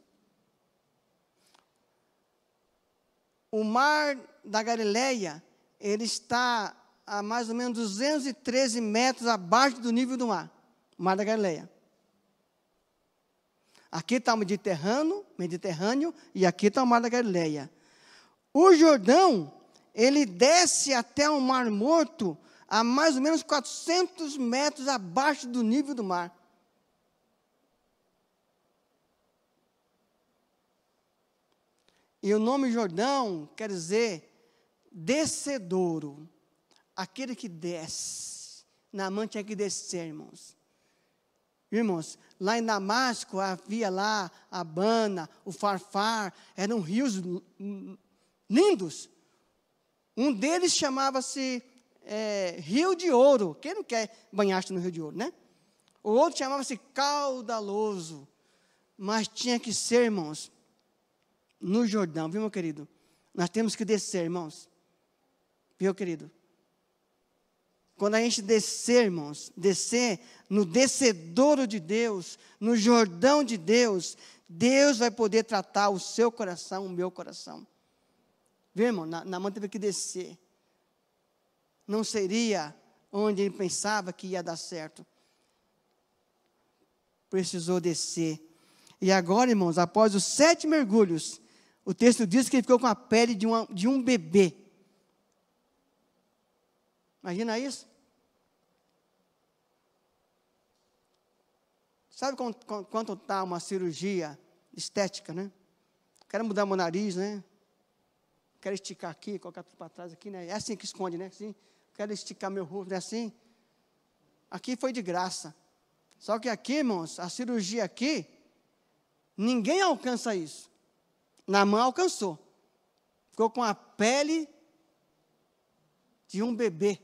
O mar da Galileia, ele está a mais ou menos 213 metros abaixo do nível do mar, o mar da Galileia. Aqui está o Mediterrâneo, e aqui está o mar da Galileia. O Jordão, ele desce até o Mar Morto, a mais ou menos 400 metros abaixo do nível do mar. E o nome Jordão quer dizer descedouro, aquele que desce. Naamã tinha que descer, irmãos. Irmãos, lá em Damasco havia lá a Abana, o Farfar, eram rios lindos. Um deles chamava-se Rio de Ouro. Quem não quer banhar-se no Rio de Ouro, né? O outro chamava-se Caudaloso. Mas tinha que ser, irmãos, no Jordão, viu, meu querido? Nós temos que descer, irmãos. Viu, querido? Quando a gente descer, irmãos, descer no descedouro de Deus, no Jordão de Deus, Deus vai poder tratar o seu coração, o meu coração. Viu, irmão? Naamã teve que descer. Não seria onde ele pensava que ia dar certo. Precisou descer. E agora, irmãos, após os 7 mergulhos, o texto diz que ele ficou com a pele de um bebê. Imagina isso? Sabe quanto está uma cirurgia estética, né? Quero mudar meu nariz, né? Quero esticar aqui, colocar tudo para trás aqui, né? É assim que esconde, né? Assim, quero esticar meu rosto, é assim. Aqui foi de graça. Só que aqui, irmãos, a cirurgia aqui, ninguém alcança isso. Naamã alcançou. Ficou com a pele de um bebê.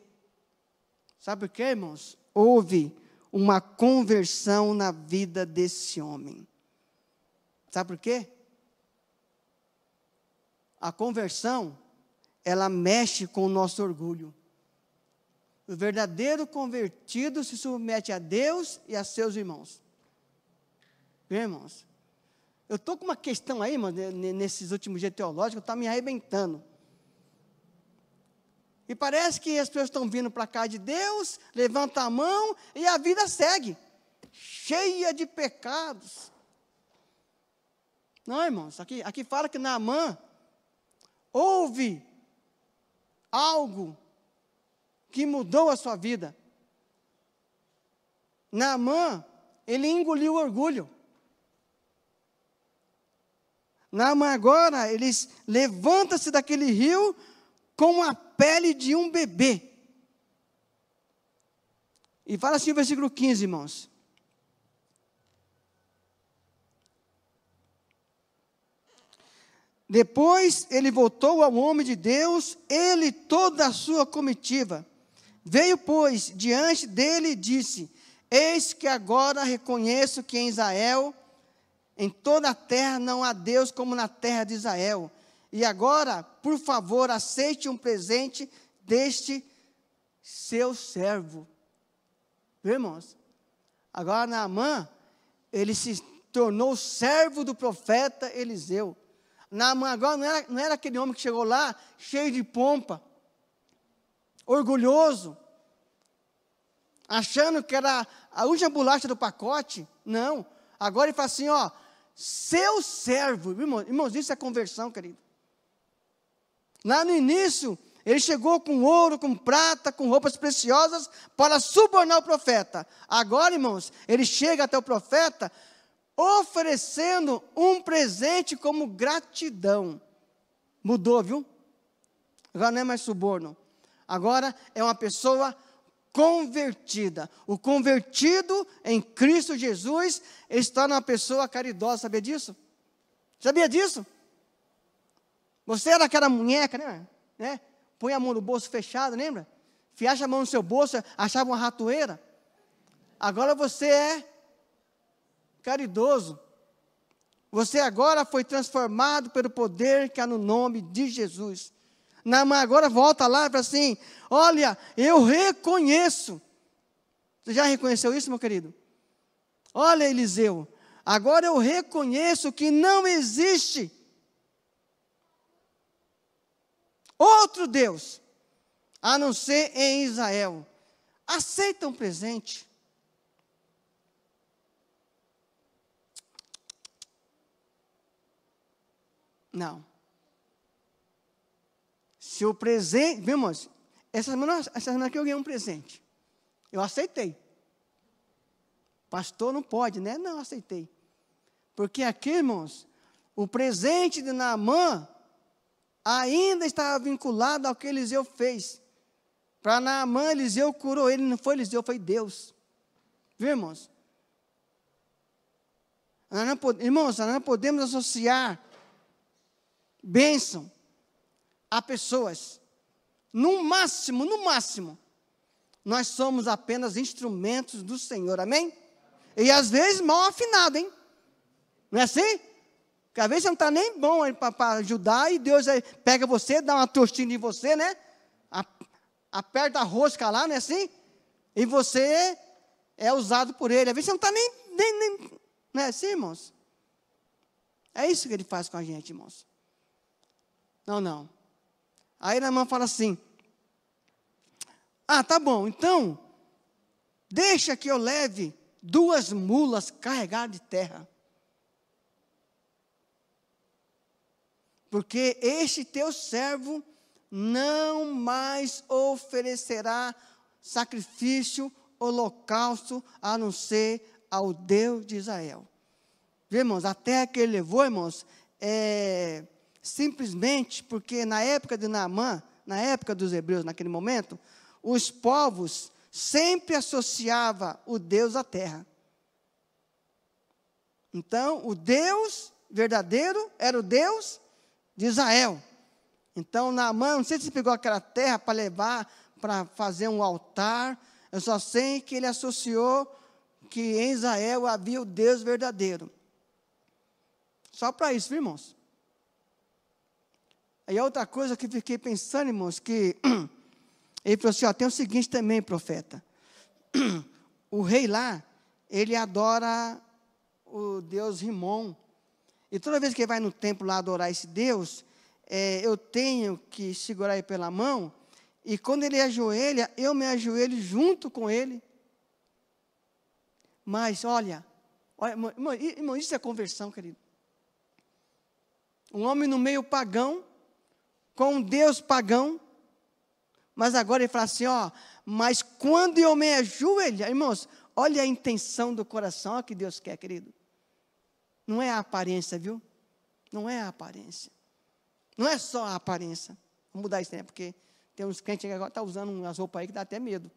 Sabe por quê, irmãos? Houve uma conversão na vida desse homem. Sabe por quê? A conversão, ela mexe com o nosso orgulho. O verdadeiro convertido se submete a Deus e a seus irmãos. Viu, irmãos? Eu estou com uma questão aí, irmãos, nesses últimos dias teológicos, está me arrebentando. E parece que as pessoas estão vindo para a casa de Deus, levantam a mão e a vida segue, cheia de pecados. Não, irmãos, aqui fala que Naamã houve algo que mudou a sua vida. Naamã, ele engoliu o orgulho. Naamã agora, ele levanta-se daquele rio com a pele de um bebê. E fala assim o versículo 15, irmãos. Depois ele voltou ao homem de Deus, ele e toda a sua comitiva. Veio, pois, diante dele e disse: eis que agora reconheço que em Israel, em toda a terra, não há Deus como na terra de Israel. E agora, por favor, aceite um presente deste seu servo. Viu, irmãos? Agora Naamã, ele se tornou servo do profeta Eliseu. Naamã agora não era aquele homem que chegou lá, cheio de pompa, orgulhoso, achando que era a última bolacha do pacote. Não, agora ele fala assim, ó, seu servo. Irmãos, isso é conversão, querido. Lá no início, ele chegou com ouro, com prata, com roupas preciosas, para subornar o profeta. Agora, irmãos, ele chega até o profeta, oferecendo um presente como gratidão. Mudou, viu? Agora não é mais suborno. Agora é uma pessoa convertida. O convertido em Cristo Jesus está numa pessoa caridosa. Sabia disso? Sabia disso? Você era aquela munheca, né? Põe a mão no bolso fechado, lembra? Fiacha a mão no seu bolso, achava uma ratoeira. Agora você é caridoso. Você agora foi transformado pelo poder que há no nome de Jesus. Naamã agora volta lá e fala assim, olha, eu reconheço. Você já reconheceu isso, meu querido? Olha, Eliseu, agora eu reconheço que não existe outro Deus, a não ser em Israel. Aceita um presente. Não. Se o presente, viu, irmãos? Essa semana que eu ganhei um presente. Eu aceitei. Pastor não pode, né? Não, aceitei. Porque aqui, irmãos, o presente de Naamã ainda estava vinculado ao que Eliseu fez. Para Naamã, Eliseu curou ele, não foi Eliseu, foi Deus. Viu, irmãos? Irmãos, nós não podemos associar bênção a pessoas. No máximo, nós somos apenas instrumentos do Senhor, amém? E às vezes mal afinado, hein? Não é assim? Porque às vezes você não está nem bom para ajudar, e Deus pega você, dá uma tostinha em você, né? Aperta a rosca lá, não é assim? E você é usado por Ele. Às vezes você não está nem não é assim, irmãos? É isso que Ele faz com a gente, irmãos. Não. Aí Naamã fala assim, tá bom, então, deixa que eu leve 2 mulas carregadas de terra. Porque este teu servo não mais oferecerá sacrifício, holocausto, a não ser ao Deus de Israel. Viu, irmãos, a terra que ele levou, irmãos, simplesmente porque na época de Naamã, na época dos hebreus, naquele momento, os povos sempre associavam o Deus à terra. Então, o Deus verdadeiro era o Deus de Israel. Então, Naamã, não sei se pegou aquela terra para levar, para fazer um altar, eu só sei que ele associou que em Israel havia o Deus verdadeiro. Só para isso, viu, irmãos? Aí outra coisa que fiquei pensando, irmãos, que ele falou assim, tem o seguinte também, profeta. O rei lá, ele adora o Deus Rimon. E toda vez que ele vai no templo lá adorar esse Deus, eu tenho que segurar ele pela mão, e quando ele ajoelha, eu me ajoelho junto com ele. Mas, olha irmão, isso é conversão, querido. Um homem no meio pagão, com um Deus pagão, Mas agora ele fala assim, ó, mas quando eu me ajoelhar, irmãos, olha a intenção do coração, olha o que Deus quer, querido. Não é a aparência, viu? Não é a aparência. Não é só a aparência. Vou mudar isso, né? Porque tem uns crentes que agora estão usando umas roupas aí que dá até medo.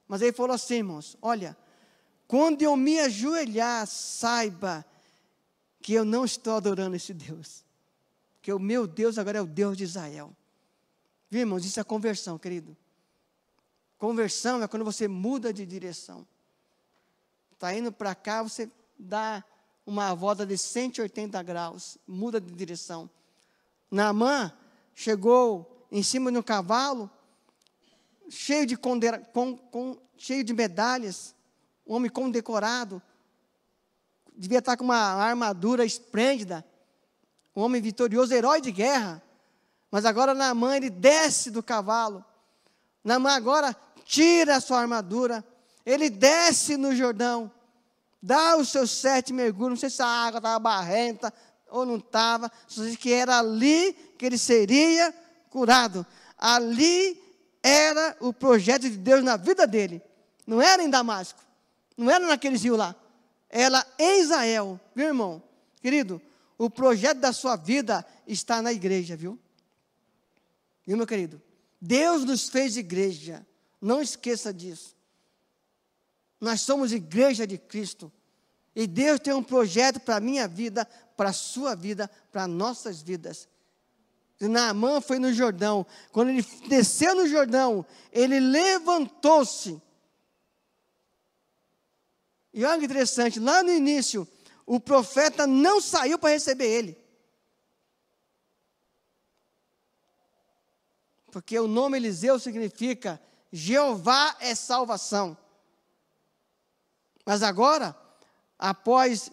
Mas ele falou assim, irmãos, olha, quando eu me ajoelhar, saiba que eu não estou adorando esse Deus. Que o meu Deus agora é o Deus de Israel. Viu, irmãos? Isso é conversão, querido. Conversão é quando você muda de direção. Está indo para cá, você dá uma volta de 180 graus, muda de direção. Naamã chegou em cima de um cavalo, cheio de medalhas, um homem condecorado, devia estar com uma armadura esplêndida, um homem vitorioso, herói de guerra. Mas agora Naamã, ele desce do cavalo. Naamã agora tira a sua armadura, ele desce no Jordão, dá os seus 7 mergulhos, não sei se a água estava barrenta ou não estava, só sei que era ali que ele seria curado. Ali era o projeto de Deus na vida dele. Não era em Damasco, não era naqueles rios lá, era em Israel, viu, irmão? Querido, o projeto da sua vida está na igreja, viu? Viu, meu querido? Deus nos fez igreja, não esqueça disso. Nós somos igreja de Cristo. E Deus tem um projeto para a minha vida, para a sua vida, para nossas vidas. Naamã foi no Jordão. Quando ele desceu no Jordão, ele levantou-se. E olha que interessante, lá no início, o profeta não saiu para receber ele. Porque o nome Eliseu significa Jeová é salvação. Mas agora, após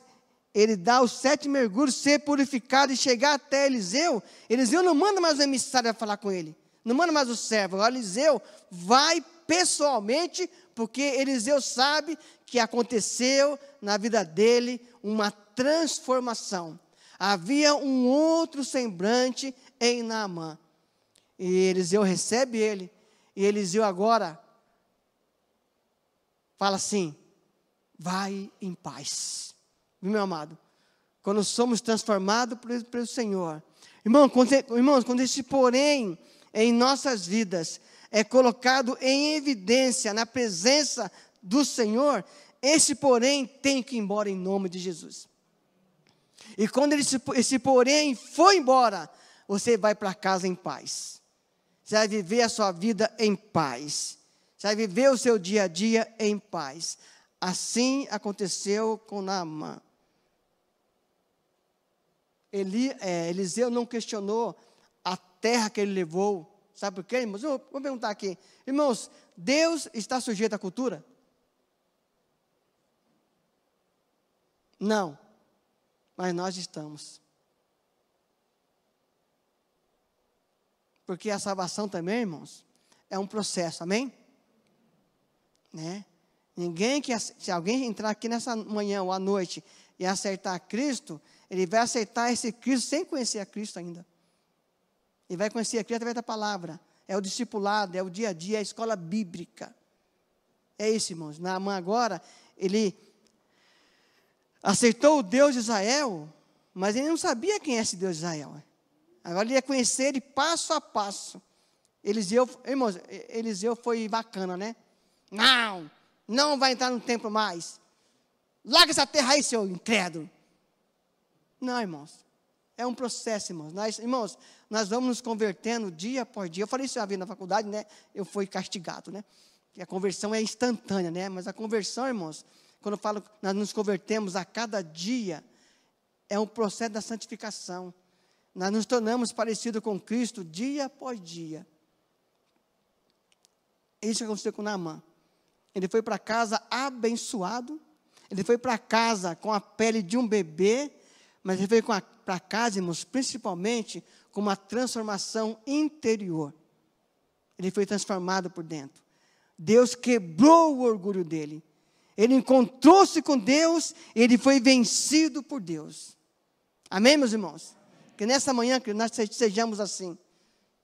ele dar os 7 mergulhos, ser purificado e chegar até Eliseu, Eliseu não manda mais o emissário a falar com ele, não manda mais o servo. Agora Eliseu vai pessoalmente, porque Eliseu sabe que aconteceu na vida dele uma transformação. Havia um outro semblante em Naamã. E Eliseu recebe ele, e Eliseu agora fala assim, vai em paz. Viu, meu amado? Quando somos transformados pelo Senhor. Irmãos, quando esse porém em nossas vidas é colocado em evidência na presença do Senhor, esse porém tem que ir embora em nome de Jesus. E quando esse porém foi embora, você vai para casa em paz. Você vai viver a sua vida em paz. Você vai viver o seu dia a dia em paz. Assim aconteceu com Naamã. Eliseu não questionou a terra que ele levou. Sabe por quê, irmãos? Vou perguntar aqui. Irmãos, Deus está sujeito à cultura? Não. Mas nós estamos. Porque a salvação também, irmãos, é um processo, amém? Né? Se alguém entrar aqui nessa manhã ou à noite e aceitar Cristo, ele vai aceitar esse Cristo sem conhecer a Cristo ainda. Ele vai conhecer a Cristo através da palavra. É o discipulado, é o dia a dia, é a escola bíblica. É isso, irmãos. Naamã agora, ele aceitou o Deus de Israel, mas ele não sabia quem é esse Deus de Israel. Agora ele ia conhecer ele passo a passo. Irmãos, Eliseu foi bacana, né? Não vai entrar no templo mais. Larga essa terra aí, seu incrédulo. Não, irmãos. É um processo, irmãos. Nós vamos nos convertendo dia após dia. Eu falei isso já vi na faculdade, né? Eu fui castigado, né? Que a conversão é instantânea, né? Mas a conversão, irmãos, quando eu falo nós nos convertemos a cada dia, é um processo da santificação. Nós nos tornamos parecidos com Cristo dia após dia. É isso que aconteceu com Naamã. Ele foi para casa abençoado. Ele foi para casa com a pele de um bebê. Mas ele veio para casa, irmãos, principalmente com uma transformação interior. Ele foi transformado por dentro. Deus quebrou o orgulho dele. Ele encontrou-se com Deus. Ele foi vencido por Deus. Amém, meus irmãos? Que nessa manhã que nós sejamos assim.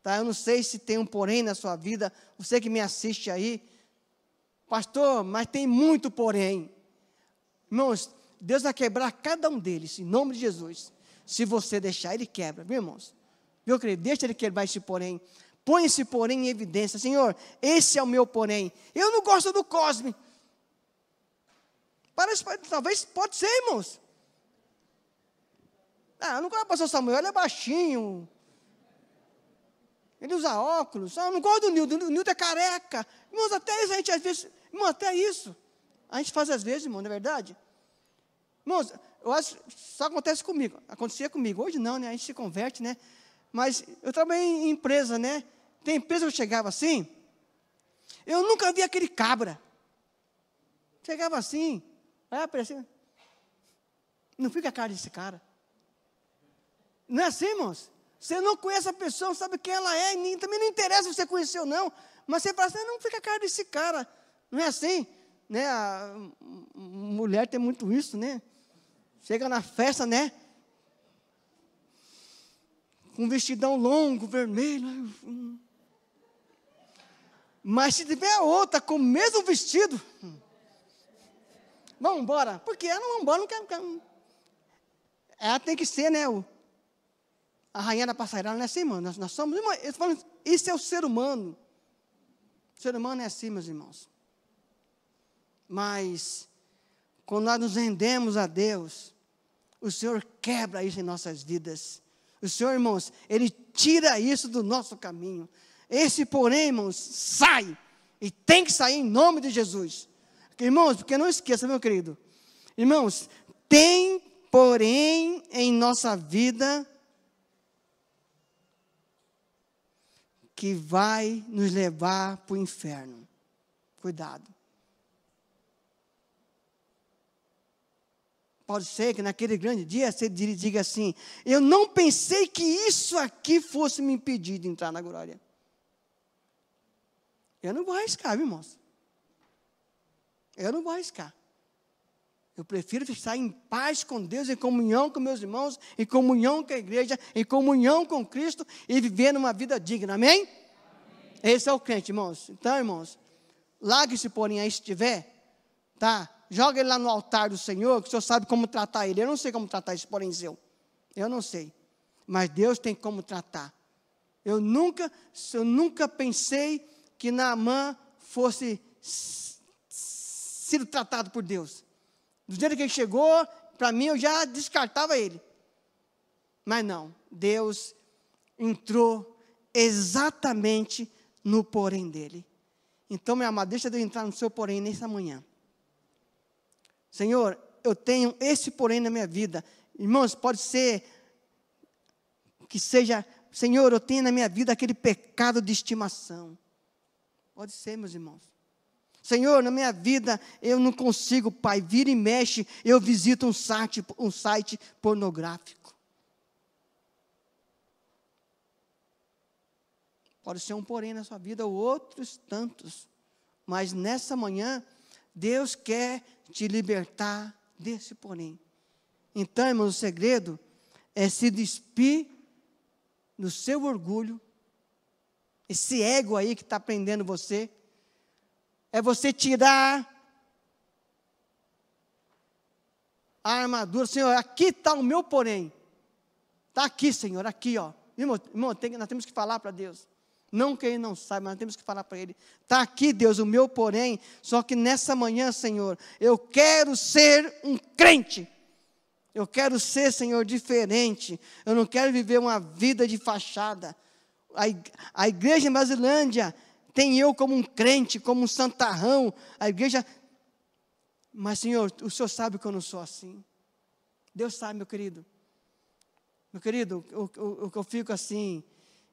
Tá? Eu não sei se tem um porém na sua vida, você que me assiste aí, pastor, mas tem muito porém. Irmãos, Deus vai quebrar cada um deles, em nome de Jesus. Se você deixar, Ele quebra, viu, irmãos? Meu querido, deixa Ele quebrar esse porém. Põe esse porém em evidência. Senhor, esse é o meu porém. Eu não gosto do Cosme. Talvez, pode ser, irmãos. Eu não gosto do pastor Samuel, ele é baixinho. Ele usa óculos. Eu não gosto do Nildo, o Nildo é careca. Irmãos, até isso a gente às vezes... Irmão, até isso a gente faz às vezes, irmão, não é verdade? Irmãos, eu acho que só acontece comigo. Acontecia comigo. Hoje não, né? A gente se converte, né? Mas eu trabalhei em empresa, né? Tem empresa que eu chegava assim, eu nunca vi aquele cabra. Chegava assim, aparecia. Não fica a cara desse cara. Não é assim, irmãos? Você não conhece a pessoa, não sabe quem ela é, e também não interessa se você conheceu ou não, mas você fala assim, não fica a cara desse cara. Não é assim? Né? A mulher tem muito isso, né? Chega na festa, né? Com um vestidão longo, vermelho. Mas se tiver a outra com o mesmo vestido, vamos embora. Porque ela não vamos embora, não quer. Ela tem que ser, né? A rainha da passarela, não é assim, mano. Nós somos, irmão, isso é o ser humano. O ser humano é assim, meus irmãos. Mas, quando nós nos rendemos a Deus, o Senhor quebra isso em nossas vidas. O Senhor, irmãos, Ele tira isso do nosso caminho. Esse, porém, irmãos, sai. E tem que sair em nome de Jesus. Irmãos, porque não esqueça, meu querido. Irmãos, tem, porém, em nossa vida, que vai nos levar para o inferno. Cuidado. Pode ser que naquele grande dia você diga assim, eu não pensei que isso aqui fosse me impedir de entrar na glória. Eu não vou arriscar, viu, irmãos? Eu não vou arriscar. Eu prefiro estar em paz com Deus, em comunhão com meus irmãos, em comunhão com a igreja, em comunhão com Cristo e viver numa vida digna, amém? Amém. Esse é o crente, irmãos. Então, irmãos, largue esse porém aí se tiver, tá? Joga ele lá no altar do Senhor, que o Senhor sabe como tratar ele. Eu não sei como tratar esse porém seu. Eu não sei. Mas Deus tem como tratar. Eu nunca pensei que Naamã fosse sido tratado por Deus. Do dia que ele chegou, para mim eu já descartava ele. Mas não, Deus entrou exatamente no porém dele. Então, meu amado, deixa eu entrar no seu porém nessa manhã. Senhor, eu tenho esse porém na minha vida. Irmãos, pode ser que seja, Senhor, eu tenho na minha vida aquele pecado de estimação. Pode ser, meus irmãos. Senhor, na minha vida eu não consigo, Pai, vira e mexe, eu visito um site pornográfico. Pode ser um porém na sua vida, ou outros tantos. Mas nessa manhã, Deus quer te libertar desse porém. Então, irmãos, o segredo é se despir do seu orgulho, esse ego aí que está prendendo você. É você tirar a armadura. Senhor, aqui está o meu porém. Está aqui, Senhor, aqui, ó. Irmão, nós temos que falar para Deus. Não que Ele não saiba, mas nós temos que falar para Ele. Está aqui, Deus, o meu porém. Só que nessa manhã, Senhor, eu quero ser um crente. Eu quero ser, Senhor, diferente. Eu não quero viver uma vida de fachada. A igreja em Brasilândia tem eu como um crente, como um santarrão. A igreja... Mas, Senhor, o Senhor sabe que eu não sou assim. Deus sabe, meu querido. Meu querido, o que eu fico assim,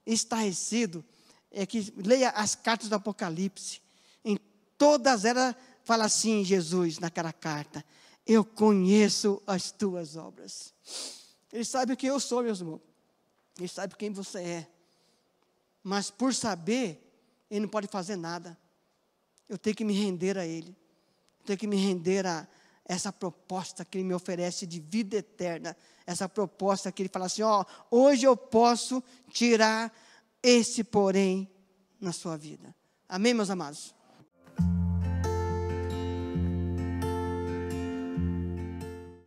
estarrecido, é que leia as cartas do Apocalipse. Em todas elas fala assim, Jesus, naquela carta, eu conheço as tuas obras. Ele sabe quem eu sou, meus irmãos. Ele sabe quem você é. Mas por saber, Ele não pode fazer nada. Eu tenho que me render a Ele. Eu tenho que me render a essa proposta que Ele me oferece de vida eterna. Essa proposta que Ele fala assim, ó, hoje eu posso tirar esse porém na sua vida. Amém, meus amados?